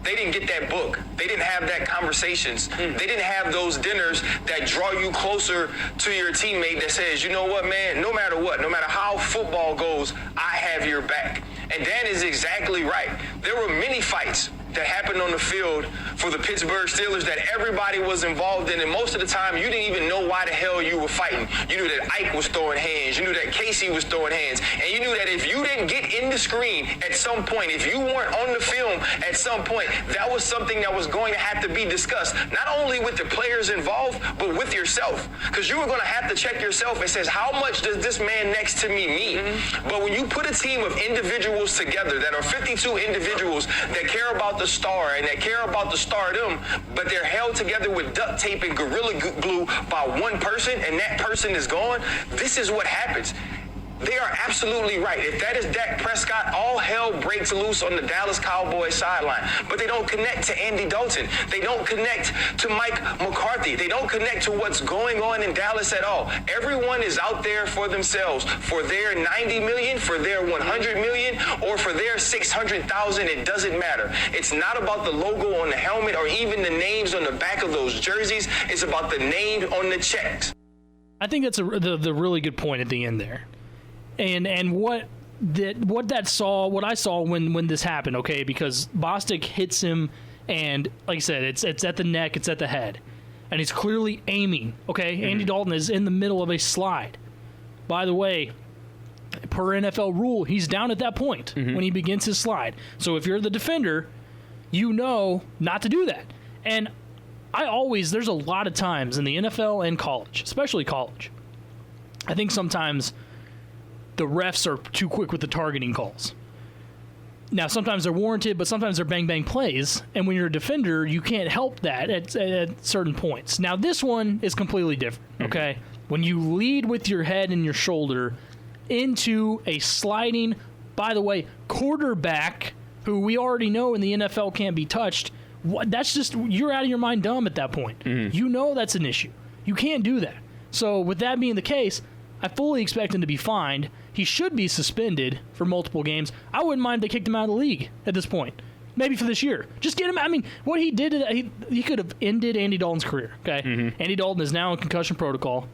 they didn't get that book. They didn't have that conversations. They didn't have those dinners that draw you closer to your teammate that says, you know what, man, no matter what, no matter how football goes, I have your back. And Dan is exactly right. There were many fights that happened on the field for the Pittsburgh Steelers that everybody was involved in, and most of the time you didn't even know why the hell you were fighting. You knew that Ike was throwing hands, you knew that Casey was throwing hands, and you knew that if you didn't get in the screen at some point, if you weren't on the film at some point, that was something that was going to have to be discussed, not only with the players involved, but with yourself, because you were going to have to check yourself and says, how much does this man next to me mean? But when you put a team of individuals together that are 52 individuals that care about the star and that care about the stardom, but they're held together with duct tape and gorilla glue by one person, and that person is gone, this is what happens. They are absolutely right. If that is Dak Prescott, all hell breaks loose on the Dallas Cowboys sideline. But they don't connect to Andy Dalton. They don't connect to Mike McCarthy. They don't connect to what's going on in Dallas at all. Everyone is out there for themselves, for their 90 million, for their 100 million, or for their 600,000. It doesn't matter. It's not about the logo on the helmet or even the names on the back of those jerseys. It's about the name on the checks. I think that's the really good point at the end there. And what I saw when this happened, okay, because Bostic hits him, and like I said, it's at the neck, it's at the head, and he's clearly aiming. Okay, Andy Dalton is in the middle of a slide. By the way, per NFL rule, he's down at that point when he begins his slide. So if you're the defender, you know not to do that. And there's a lot of times in the NFL and college, especially college, I think sometimes the refs are too quick with the targeting calls. Now, sometimes they're warranted, but sometimes they're bang-bang plays, and when you're a defender, you can't help that at certain points. Now, this one is completely different, okay? When you lead with your head and your shoulder into a sliding, by the way, quarterback, who we already know in the NFL can't be touched, that's just, you're out of your mind dumb at that point. You know that's an issue. You can't do that. So, with that being the case, I fully expect him to be fined. He should be suspended for multiple games. I wouldn't mind if they kicked him out of the league at this point. Maybe for this year. Just get him. I mean, what he did, he could have ended Andy Dalton's career. Okay, Andy Dalton is now in concussion protocol,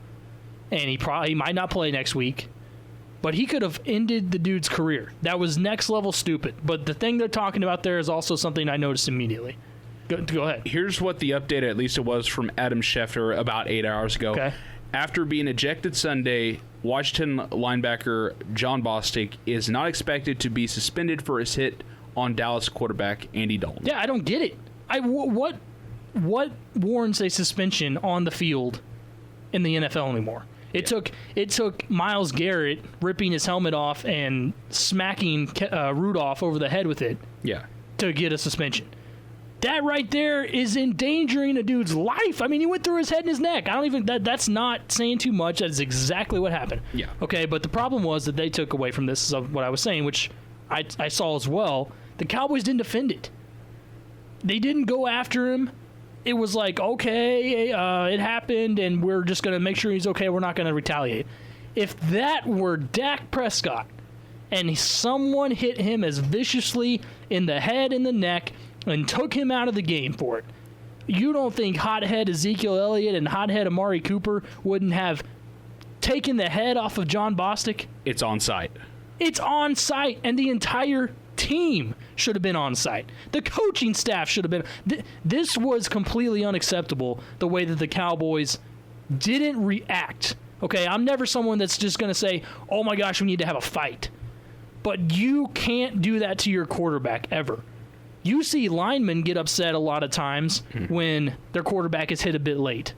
and he might not play next week. But he could have ended the dude's career. That was next level stupid. But the thing they're talking about there is also something I noticed immediately. Go ahead. Here's what the update, at least it was, from Adam Schefter about 8 hours ago. Okay. After being ejected Sunday, Washington linebacker John Bostic is not expected to be suspended for his hit on Dallas quarterback Andy Dalton. Yeah, I don't get it. What warrants a suspension on the field in the NFL anymore? It took Myles Garrett ripping his helmet off and smacking Rudolph over the head with it to get a suspension. That right there is endangering a dude's life. I mean, he went through his head and his neck. That's not saying too much. That's exactly what happened. Yeah. Okay, but the problem was that they took away from this, is what I was saying, which I saw as well. The Cowboys didn't defend it. They didn't go after him. It was like, okay, it happened, and we're just going to make sure he's okay. We're not going to retaliate. If that were Dak Prescott and someone hit him as viciously in the head and the neck and took him out of the game for it, you don't think hothead Ezekiel Elliott and hothead Amari Cooper wouldn't have taken the head off of John Bostic? It's on site. It's on site, and the entire team should have been on site. The coaching staff should have been. This was completely unacceptable, the way that the Cowboys didn't react. Okay, I'm never someone that's just going to say, oh my gosh, we need to have a fight. But you can't do that to your quarterback ever. You see linemen get upset a lot of times when their quarterback is hit a bit late.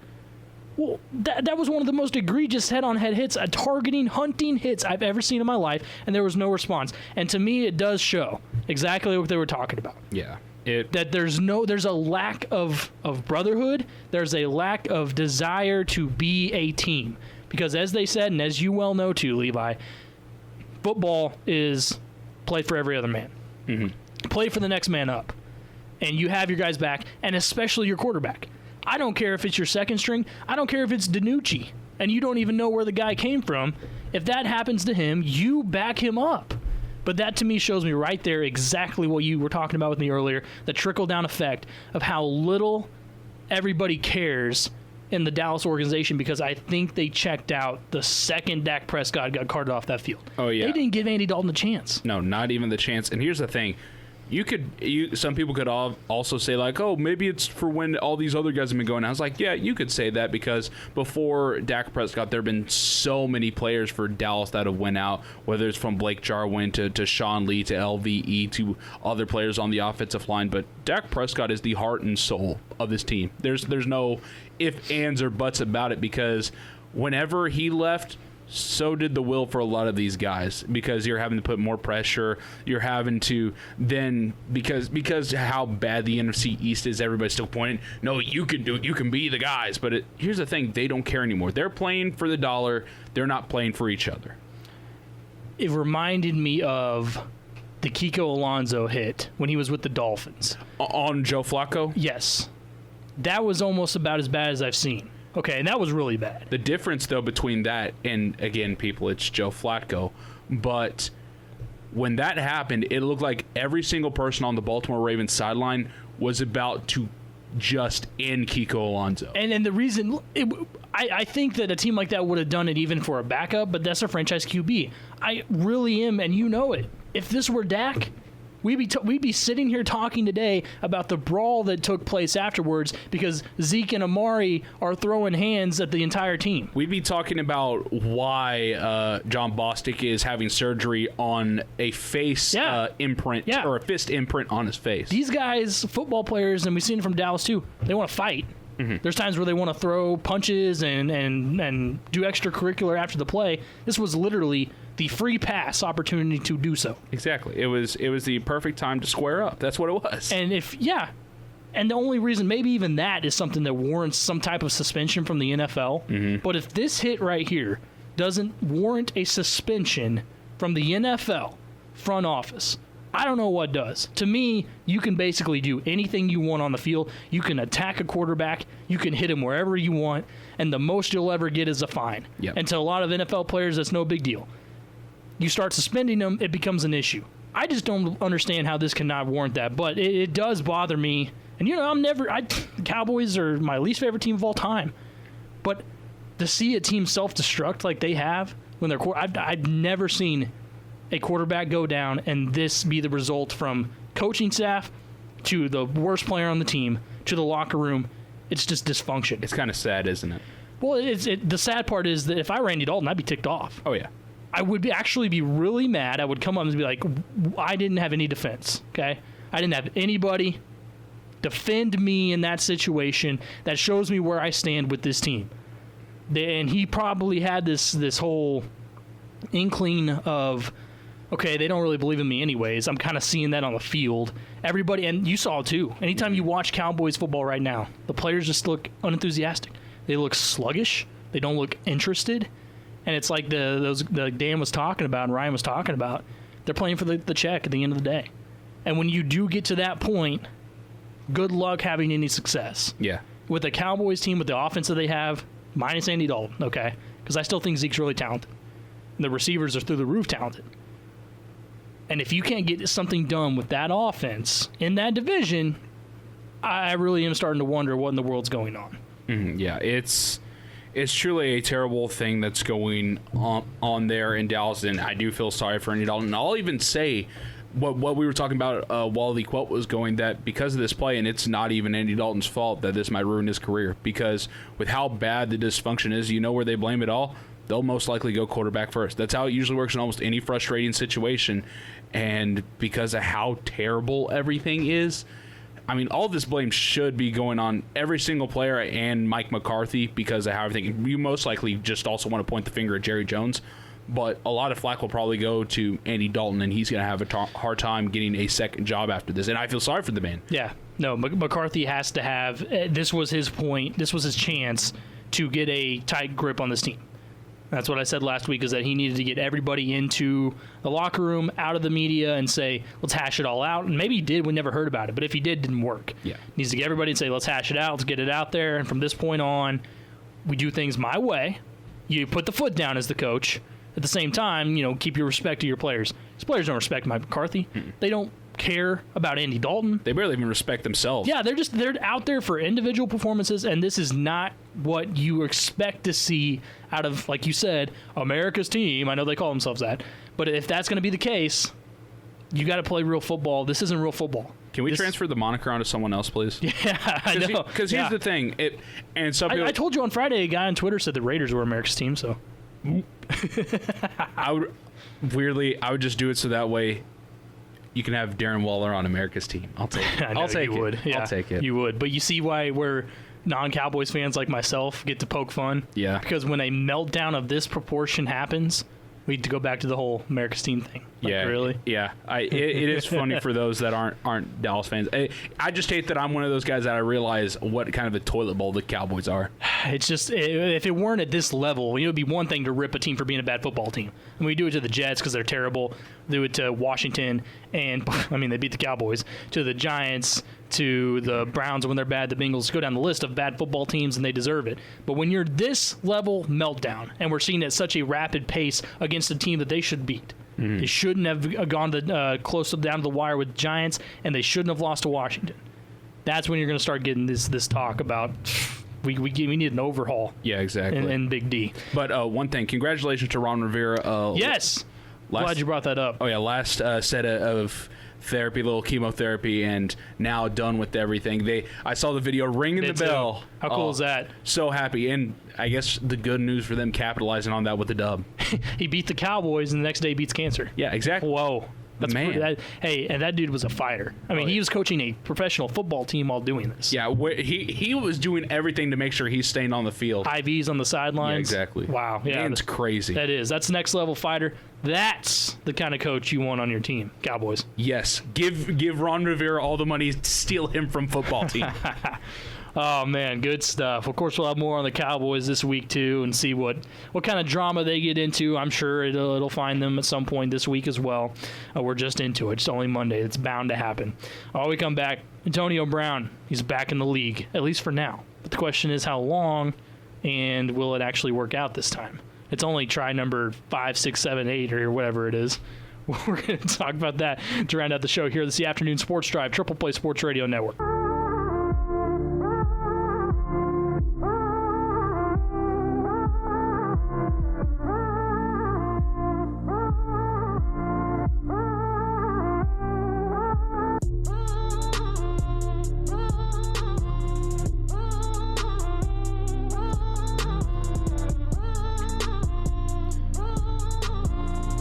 Well, that was one of the most egregious head-on-head hits, targeting, hunting hits I've ever seen in my life, and there was no response. And to me, it does show exactly what they were talking about. Yeah. That there's a lack of brotherhood. There's a lack of desire to be a team. Because as they said, and as you well know too, Levi, football is played for every other man. Mm-hmm. Play for the next man up. And you have your guys back, and especially your quarterback. I don't care if it's your second string. I don't care if it's DiNucci, and you don't even know where the guy came from. If that happens to him, you back him up. But that, to me, shows me right there exactly what you were talking about with me earlier, the trickle-down effect of how little everybody cares in the Dallas organization, because I think they checked out the second Dak Prescott got carted off that field. Oh, yeah. They didn't give Andy Dalton a chance. No, not even the chance. And here's the thing. Some people could also say, like, oh, maybe it's for when all these other guys have been going. I was like, yeah, you could say that, because before Dak Prescott, there have been so many players for Dallas that have went out, whether it's from Blake Jarwin to Sean Lee to LVE to other players on the offensive line. But Dak Prescott is the heart and soul of this team. There's no ifs, ands, or buts about it, because whenever he left, so did the will for a lot of these guys, because you're having to put more pressure. You're having to then, because how bad the NFC East is, everybody's still pointing, no, you can be the guys. But here's the thing, they don't care anymore. They're playing for the dollar. They're not playing for each other. It reminded me of the Kiko Alonso hit when he was with the Dolphins. On Joe Flacco? Yes. That was almost about as bad as I've seen. Okay, and that was really bad. The difference, though, between that and, again, people, it's Joe Flacco. But when that happened, it looked like every single person on the Baltimore Ravens sideline was about to just end Kiko Alonso. And the reason, I think that a team like that would have done it even for a backup, but that's a franchise QB. I really am, and you know it. If this were Dak, we'd be sitting here talking today about the brawl that took place afterwards, because Zeke and Amari are throwing hands at the entire team. We'd be talking about why John Bostic is having surgery on a face imprint, or a fist imprint on his face. These guys, football players, and we've seen it from Dallas too, they want to fight. Mm-hmm. There's times where they want to throw punches and do extracurricular after the play. This was literally the free pass opportunity to do so. Exactly. It was the perfect time to square up. That's what it was. And and the only reason, maybe even that is something that warrants some type of suspension from the NFL. Mm-hmm. But if this hit right here doesn't warrant a suspension from the NFL front office, I don't know what does. To me, you can basically do anything you want on the field. You can attack a quarterback. You can hit him wherever you want. And the most you'll ever get is a fine. Yep. And to a lot of NFL players, that's no big deal. You start suspending them, it becomes an issue. I just don't understand how this cannot warrant that. But it does bother me. And, the Cowboys are my least favorite team of all time. But to see a team self-destruct like they have, when they're I've never seen a quarterback go down and this be the result, from coaching staff to the worst player on the team to the locker room. It's just dysfunction. It's kind of sad, isn't it? Well, the sad part is that if I were Andy Dalton, I'd be ticked off. Oh, yeah. I would actually be really mad. I would come up and be like, I didn't have any defense, okay? I didn't have anybody defend me in that situation. That shows me where I stand with this team. And he probably had this whole inkling of, okay, they don't really believe in me anyways. I'm kind of seeing that on the field. Everybody, and you saw it too. Anytime you watch Cowboys football right now, the players just look unenthusiastic. They look sluggish. They don't look interested. And it's like the Dan was talking about and Ryan was talking about. They're playing for the check at the end of the day. And when you do get to that point, good luck having any success. Yeah. With the Cowboys team, with the offense that they have, minus Andy Dalton, okay? Because I still think Zeke's really talented. And the receivers are through the roof talented. And if you can't get something done with that offense in that division, I really am starting to wonder what in the world's going on. Mm-hmm. Yeah, it's truly a terrible thing that's going on there in Dallas, and I do feel sorry for Andy Dalton. And I'll even say what we were talking about while the quote was going, that because of this play, and it's not even Andy Dalton's fault, that this might ruin his career, because with how bad the dysfunction is, where they blame it all? They'll most likely go quarterback first. That's how it usually works in almost any frustrating situation. And because of how terrible everything is, I mean, all this blame should be going on every single player and Mike McCarthy because of how everything. You most likely just also want to point the finger at Jerry Jones, but a lot of flack will probably go to Andy Dalton, and he's going to have a hard time getting a second job after this. And I feel sorry for the man. Yeah. No, McCarthy has to have. This was his point. This was his chance to get a tight grip on this team. That's what I said last week, is that he needed to get everybody into the locker room, out of the media, and say, let's hash it all out. And maybe he did. We never heard about it. But if he did, it didn't work. Yeah. He needs to get everybody and say, let's hash it out. Let's get it out there. And from this point on, we do things my way. You put the foot down as the coach. At the same time, keep your respect to your players. His players don't respect Mike McCarthy. They don't care about Andy Dalton. They barely even respect themselves. Yeah, they're out there for individual performances, and this is not what you expect to see out of, like you said, America's team. I know they call themselves that, but if that's going to be the case, you got to play real football. This isn't real football. Can we transfer the moniker onto someone else, please? Yeah, I know. Because here's the thing, I told you on Friday, a guy on Twitter said the Raiders were America's team. So I would just do it so that way you can have Darren Waller on America's team. I'll take it. I'll take it. Would. Yeah, I'll take it. You would. But you see where non-Cowboys fans like myself get to poke fun? Yeah. Because when a meltdown of this proportion happens, we need to go back to the whole America's team thing. Yeah. Really? Yeah. It is funny for those that aren't Dallas fans. I just hate that I'm one of those guys that I realize what kind of a toilet bowl the Cowboys are. It's just, if it weren't at this level, it would be one thing to rip a team for being a bad football team. And we do it to the Jets because they're terrible. Do it to Washington, and they beat the Cowboys. To the Giants, to the Browns when they're bad, the Bengals. Go down the list of bad football teams, and they deserve it. But when you're this level meltdown, and we're seeing at such a rapid pace against a team that they should beat, they shouldn't have gone close down to the wire with Giants, and they shouldn't have lost to Washington. That's when you're going to start getting this talk about we need an overhaul. Yeah, exactly. And Big D. But one thing, congratulations to Ron Rivera. Yes. Glad you brought that up. Oh yeah, last set of therapy, little chemotherapy, and now done with everything. I saw the video ringing the bell. How cool is that? So happy, and I guess the good news for them capitalizing on that with the dub. He beat the Cowboys, and the next day beats cancer. Yeah, exactly. Whoa. That's man. And that dude was a fighter. He was coaching a professional football team while doing this. Yeah, he was doing everything to make sure he's staying on the field. IVs on the sidelines. Yeah, exactly. Wow. Yeah, it's crazy. That's next level fighter. That's the kind of coach you want on your team, Cowboys. Yes. Give Ron Rivera all the money, steal him from football team. Oh, man, good stuff. Of course, we'll have more on the Cowboys this week, too, and see what kind of drama they get into. I'm sure it'll find them at some point this week as well. We're just into it. It's only Monday. It's bound to happen. When we come back, Antonio Brown, he's back in the league, at least for now. But the question is how long, and will it actually work out this time? It's only try number 5, 6, 7, 8, or whatever it is. We're going to talk about that to round out the show here. This is the Afternoon Sports Drive, Triple Play Sports Radio Network.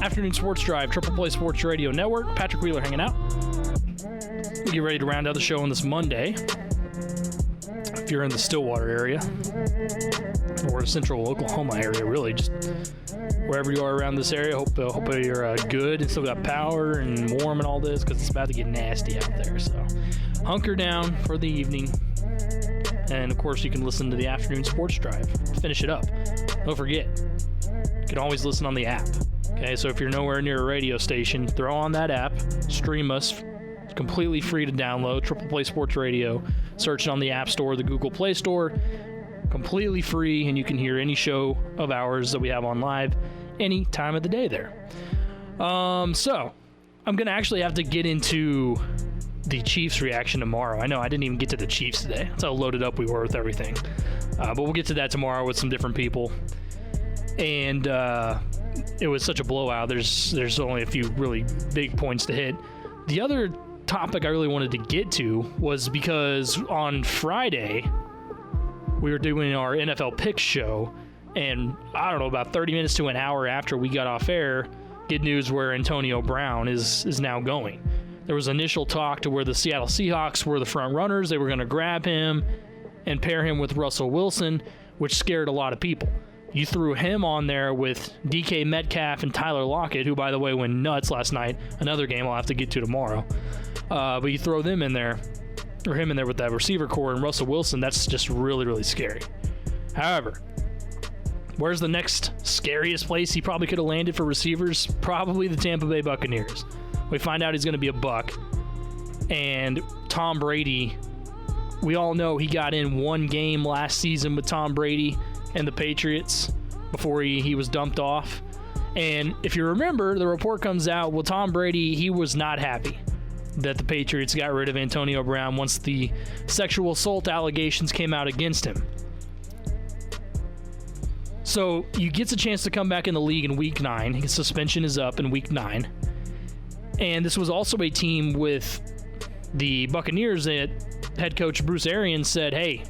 Afternoon Sports Drive, Triple Play Sports Radio Network. Patrick Wheeler hanging out. We get ready to round out the show on this Monday. If you're in the Stillwater area or central Oklahoma area, really, just wherever you are around this area, hope you're good and still got power and warm and all this, because it's about to get nasty out there. So hunker down for the evening. And, of course, you can listen to the Afternoon Sports Drive. Finish it up. Don't forget, you can always listen on the app. Okay, so if you're nowhere near a radio station, throw on that app, stream us. It's completely free to download. Triple Play Sports Radio. Search it on the App Store, the Google Play Store. Completely free, and you can hear any show of ours that we have on live any time of the day there. So, I'm going to actually have to get into the Chiefs' reaction tomorrow. I know I didn't even get to the Chiefs today. That's how loaded up we were with everything. But we'll get to that tomorrow with some different people. And it was such a blowout. There's only a few really big points to hit. The other topic I really wanted to get to was because on Friday we were doing our NFL Picks show, and I don't know, about 30 minutes to an hour after we got off air, good news where Antonio Brown is now going. There was initial talk to where the Seattle Seahawks were the front runners. They were going to grab him and pair him with Russell Wilson, which scared a lot of people. You threw him on there with DK Metcalf and Tyler Lockett, who, by the way, went nuts last night. Another game I'll have to get to tomorrow. But you throw them in there, or him in there with that receiver core and Russell Wilson, that's just really, really scary. However, where's the next scariest place he probably could have landed for receivers? Probably the Tampa Bay Buccaneers. We find out he's going to be a Buc. And Tom Brady, we all know he got in one game last season with Tom Brady and the Patriots before he was dumped off. And if you remember, the report comes out, well, Tom Brady, he was not happy that the Patriots got rid of Antonio Brown once the sexual assault allegations came out against him. So he gets a chance to come back in the league in Week 9. His suspension is up in Week 9. And this was also a team with the Buccaneers that head coach Bruce Arians said, hey,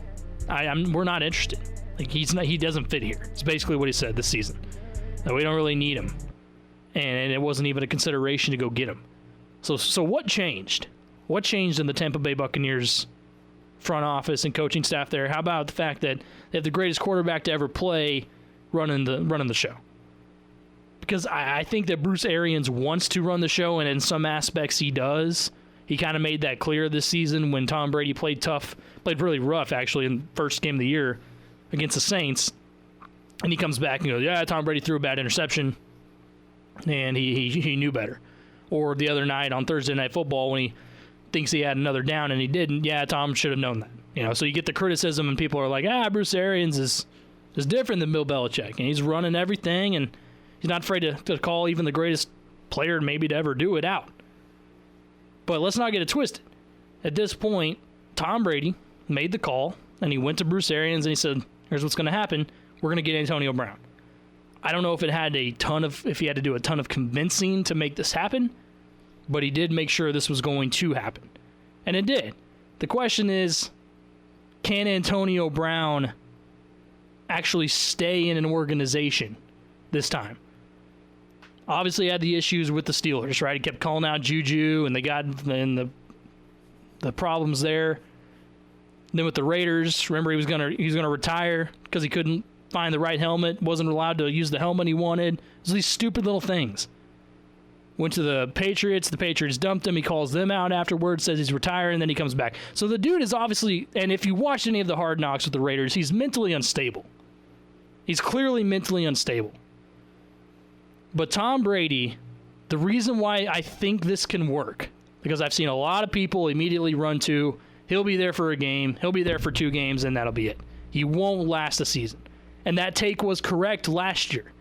we're not interested. Like, he doesn't fit here. It's basically what he said this season. That we don't really need him. And it wasn't even a consideration to go get him. So what changed? What changed in the Tampa Bay Buccaneers front office and coaching staff there? How about the fact that they have the greatest quarterback to ever play running the show? Because I think that Bruce Arians wants to run the show, and in some aspects he does. He kind of made that clear this season when Tom Brady played really rough, actually, in the first game of the year against the Saints. And he comes back and goes, yeah, Tom Brady threw a bad interception, and he knew better. Or the other night on Thursday Night Football when he thinks he had another down and he didn't, yeah, Tom should have known that. So you get the criticism and people are like, Bruce Arians is different than Bill Belichick, and he's running everything, and he's not afraid to call even the greatest player maybe to ever do it out. But let's not get it twisted. At this point, Tom Brady made the call, and he went to Bruce Arians and he said, here's what's going to happen. We're going to get Antonio Brown. I don't know if if he had to do a ton of convincing to make this happen, but he did make sure this was going to happen. And it did. The question is, can Antonio Brown actually stay in an organization this time? Obviously, he had the issues with the Steelers, right? He kept calling out Juju, and they got in the problems there. Then with the Raiders, remember he was gonna retire because he couldn't find the right helmet, wasn't allowed to use the helmet he wanted. It was these stupid little things. Went to the Patriots dumped him, he calls them out afterwards, says he's retiring, and then he comes back. So the dude is obviously, and if you watch any of the Hard Knocks with the Raiders, he's mentally unstable. He's clearly mentally unstable. But Tom Brady, the reason why I think this can work, because I've seen a lot of people immediately run to, he'll be there for a game, he'll be there for 2 games, and that'll be it. He won't last a season. And that take was correct last year.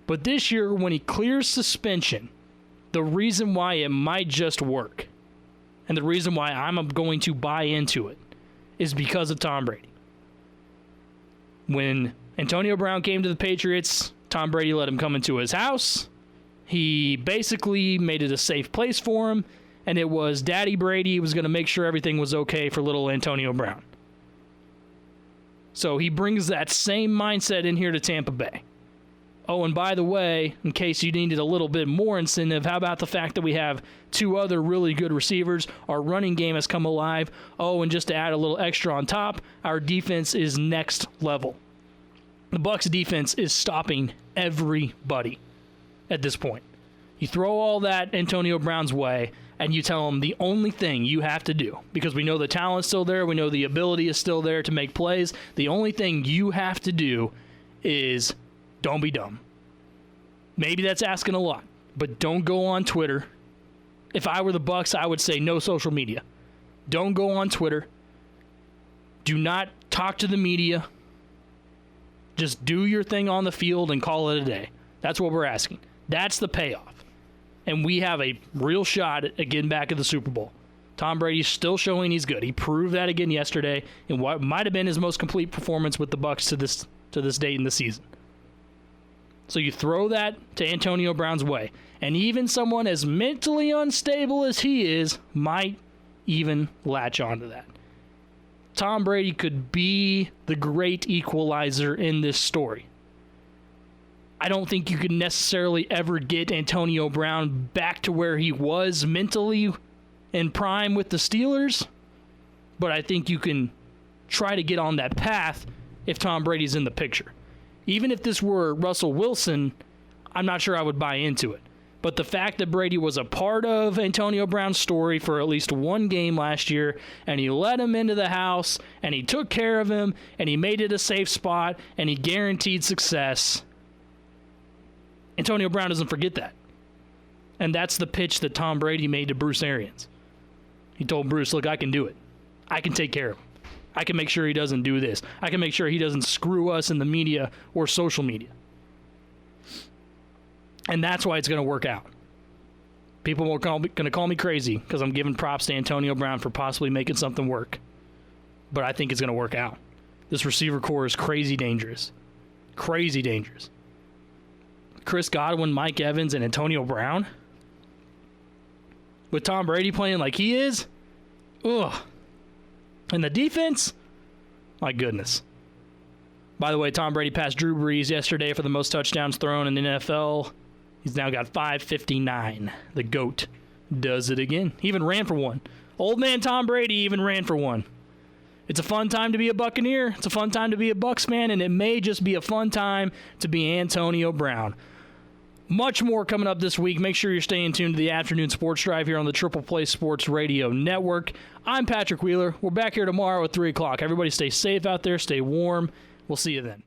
But this year, when he clears suspension, the reason why it might just work, and the reason why I'm going to buy into it, is because of Tom Brady. When Antonio Brown came to the Patriots, Tom Brady let him come into his house. He basically made it a safe place for him, and it was Daddy Brady was going to make sure everything was okay for little Antonio Brown. So he brings that same mindset in here to Tampa Bay. Oh, and by the way, in case you needed a little bit more incentive, how about the fact that we have 2 other really good receivers? Our running game has come alive. Oh, and just to add a little extra on top, our defense is next level. The Bucs defense is stopping everybody at this point. You throw all that Antonio Brown's way, and you tell him the only thing you have to do, because we know the talent's still there, we know the ability is still there to make plays, the only thing you have to do is don't be dumb. Maybe that's asking a lot, but don't go on Twitter. If I were the Bucs, I would say no social media. Don't go on Twitter. Do not talk to the media. Just do your thing on the field and call it a day. That's what we're asking. That's the payoff. And we have a real shot at getting back at the Super Bowl. Tom Brady's still showing he's good. He proved that again yesterday in what might have been his most complete performance with the Bucs to this date in the season. So you throw that to Antonio Brown's way. And even someone as mentally unstable as he is might even latch onto that. Tom Brady could be the great equalizer in this story. I don't think you can necessarily ever get Antonio Brown back to where he was mentally in prime with the Steelers, but I think you can try to get on that path if Tom Brady's in the picture. Even if this were Russell Wilson, I'm not sure I would buy into it. But the fact that Brady was a part of Antonio Brown's story for at least one game last year, and he let him into the house, and he took care of him, and he made it a safe spot, and he guaranteed success, Antonio Brown doesn't forget that. And that's the pitch that Tom Brady made to Bruce Arians. He told Bruce, look, I can do it. I can take care of him. I can make sure he doesn't do this. I can make sure he doesn't screw us in the media or social media. And that's why it's going to work out. People are going to call me crazy because I'm giving props to Antonio Brown for possibly making something work. But I think it's going to work out. This receiver core is crazy dangerous. Crazy dangerous. Chris Godwin, Mike Evans, and Antonio Brown. With Tom Brady playing like he is. Ugh. And the defense? My goodness. By the way, Tom Brady passed Drew Brees yesterday for the most touchdowns thrown in the NFL. He's now got 559. The GOAT does it again. He even ran for one. Old man Tom Brady even ran for one. It's a fun time to be a Buccaneer. It's a fun time to be a Bucs fan, and it may just be a fun time to be Antonio Brown. Much more coming up this week. Make sure you're staying tuned to the Afternoon Sports Drive here on the Triple Play Sports Radio Network. I'm Patrick Wheeler. We're back here tomorrow at 3 o'clock. Everybody stay safe out there. Stay warm. We'll see you then.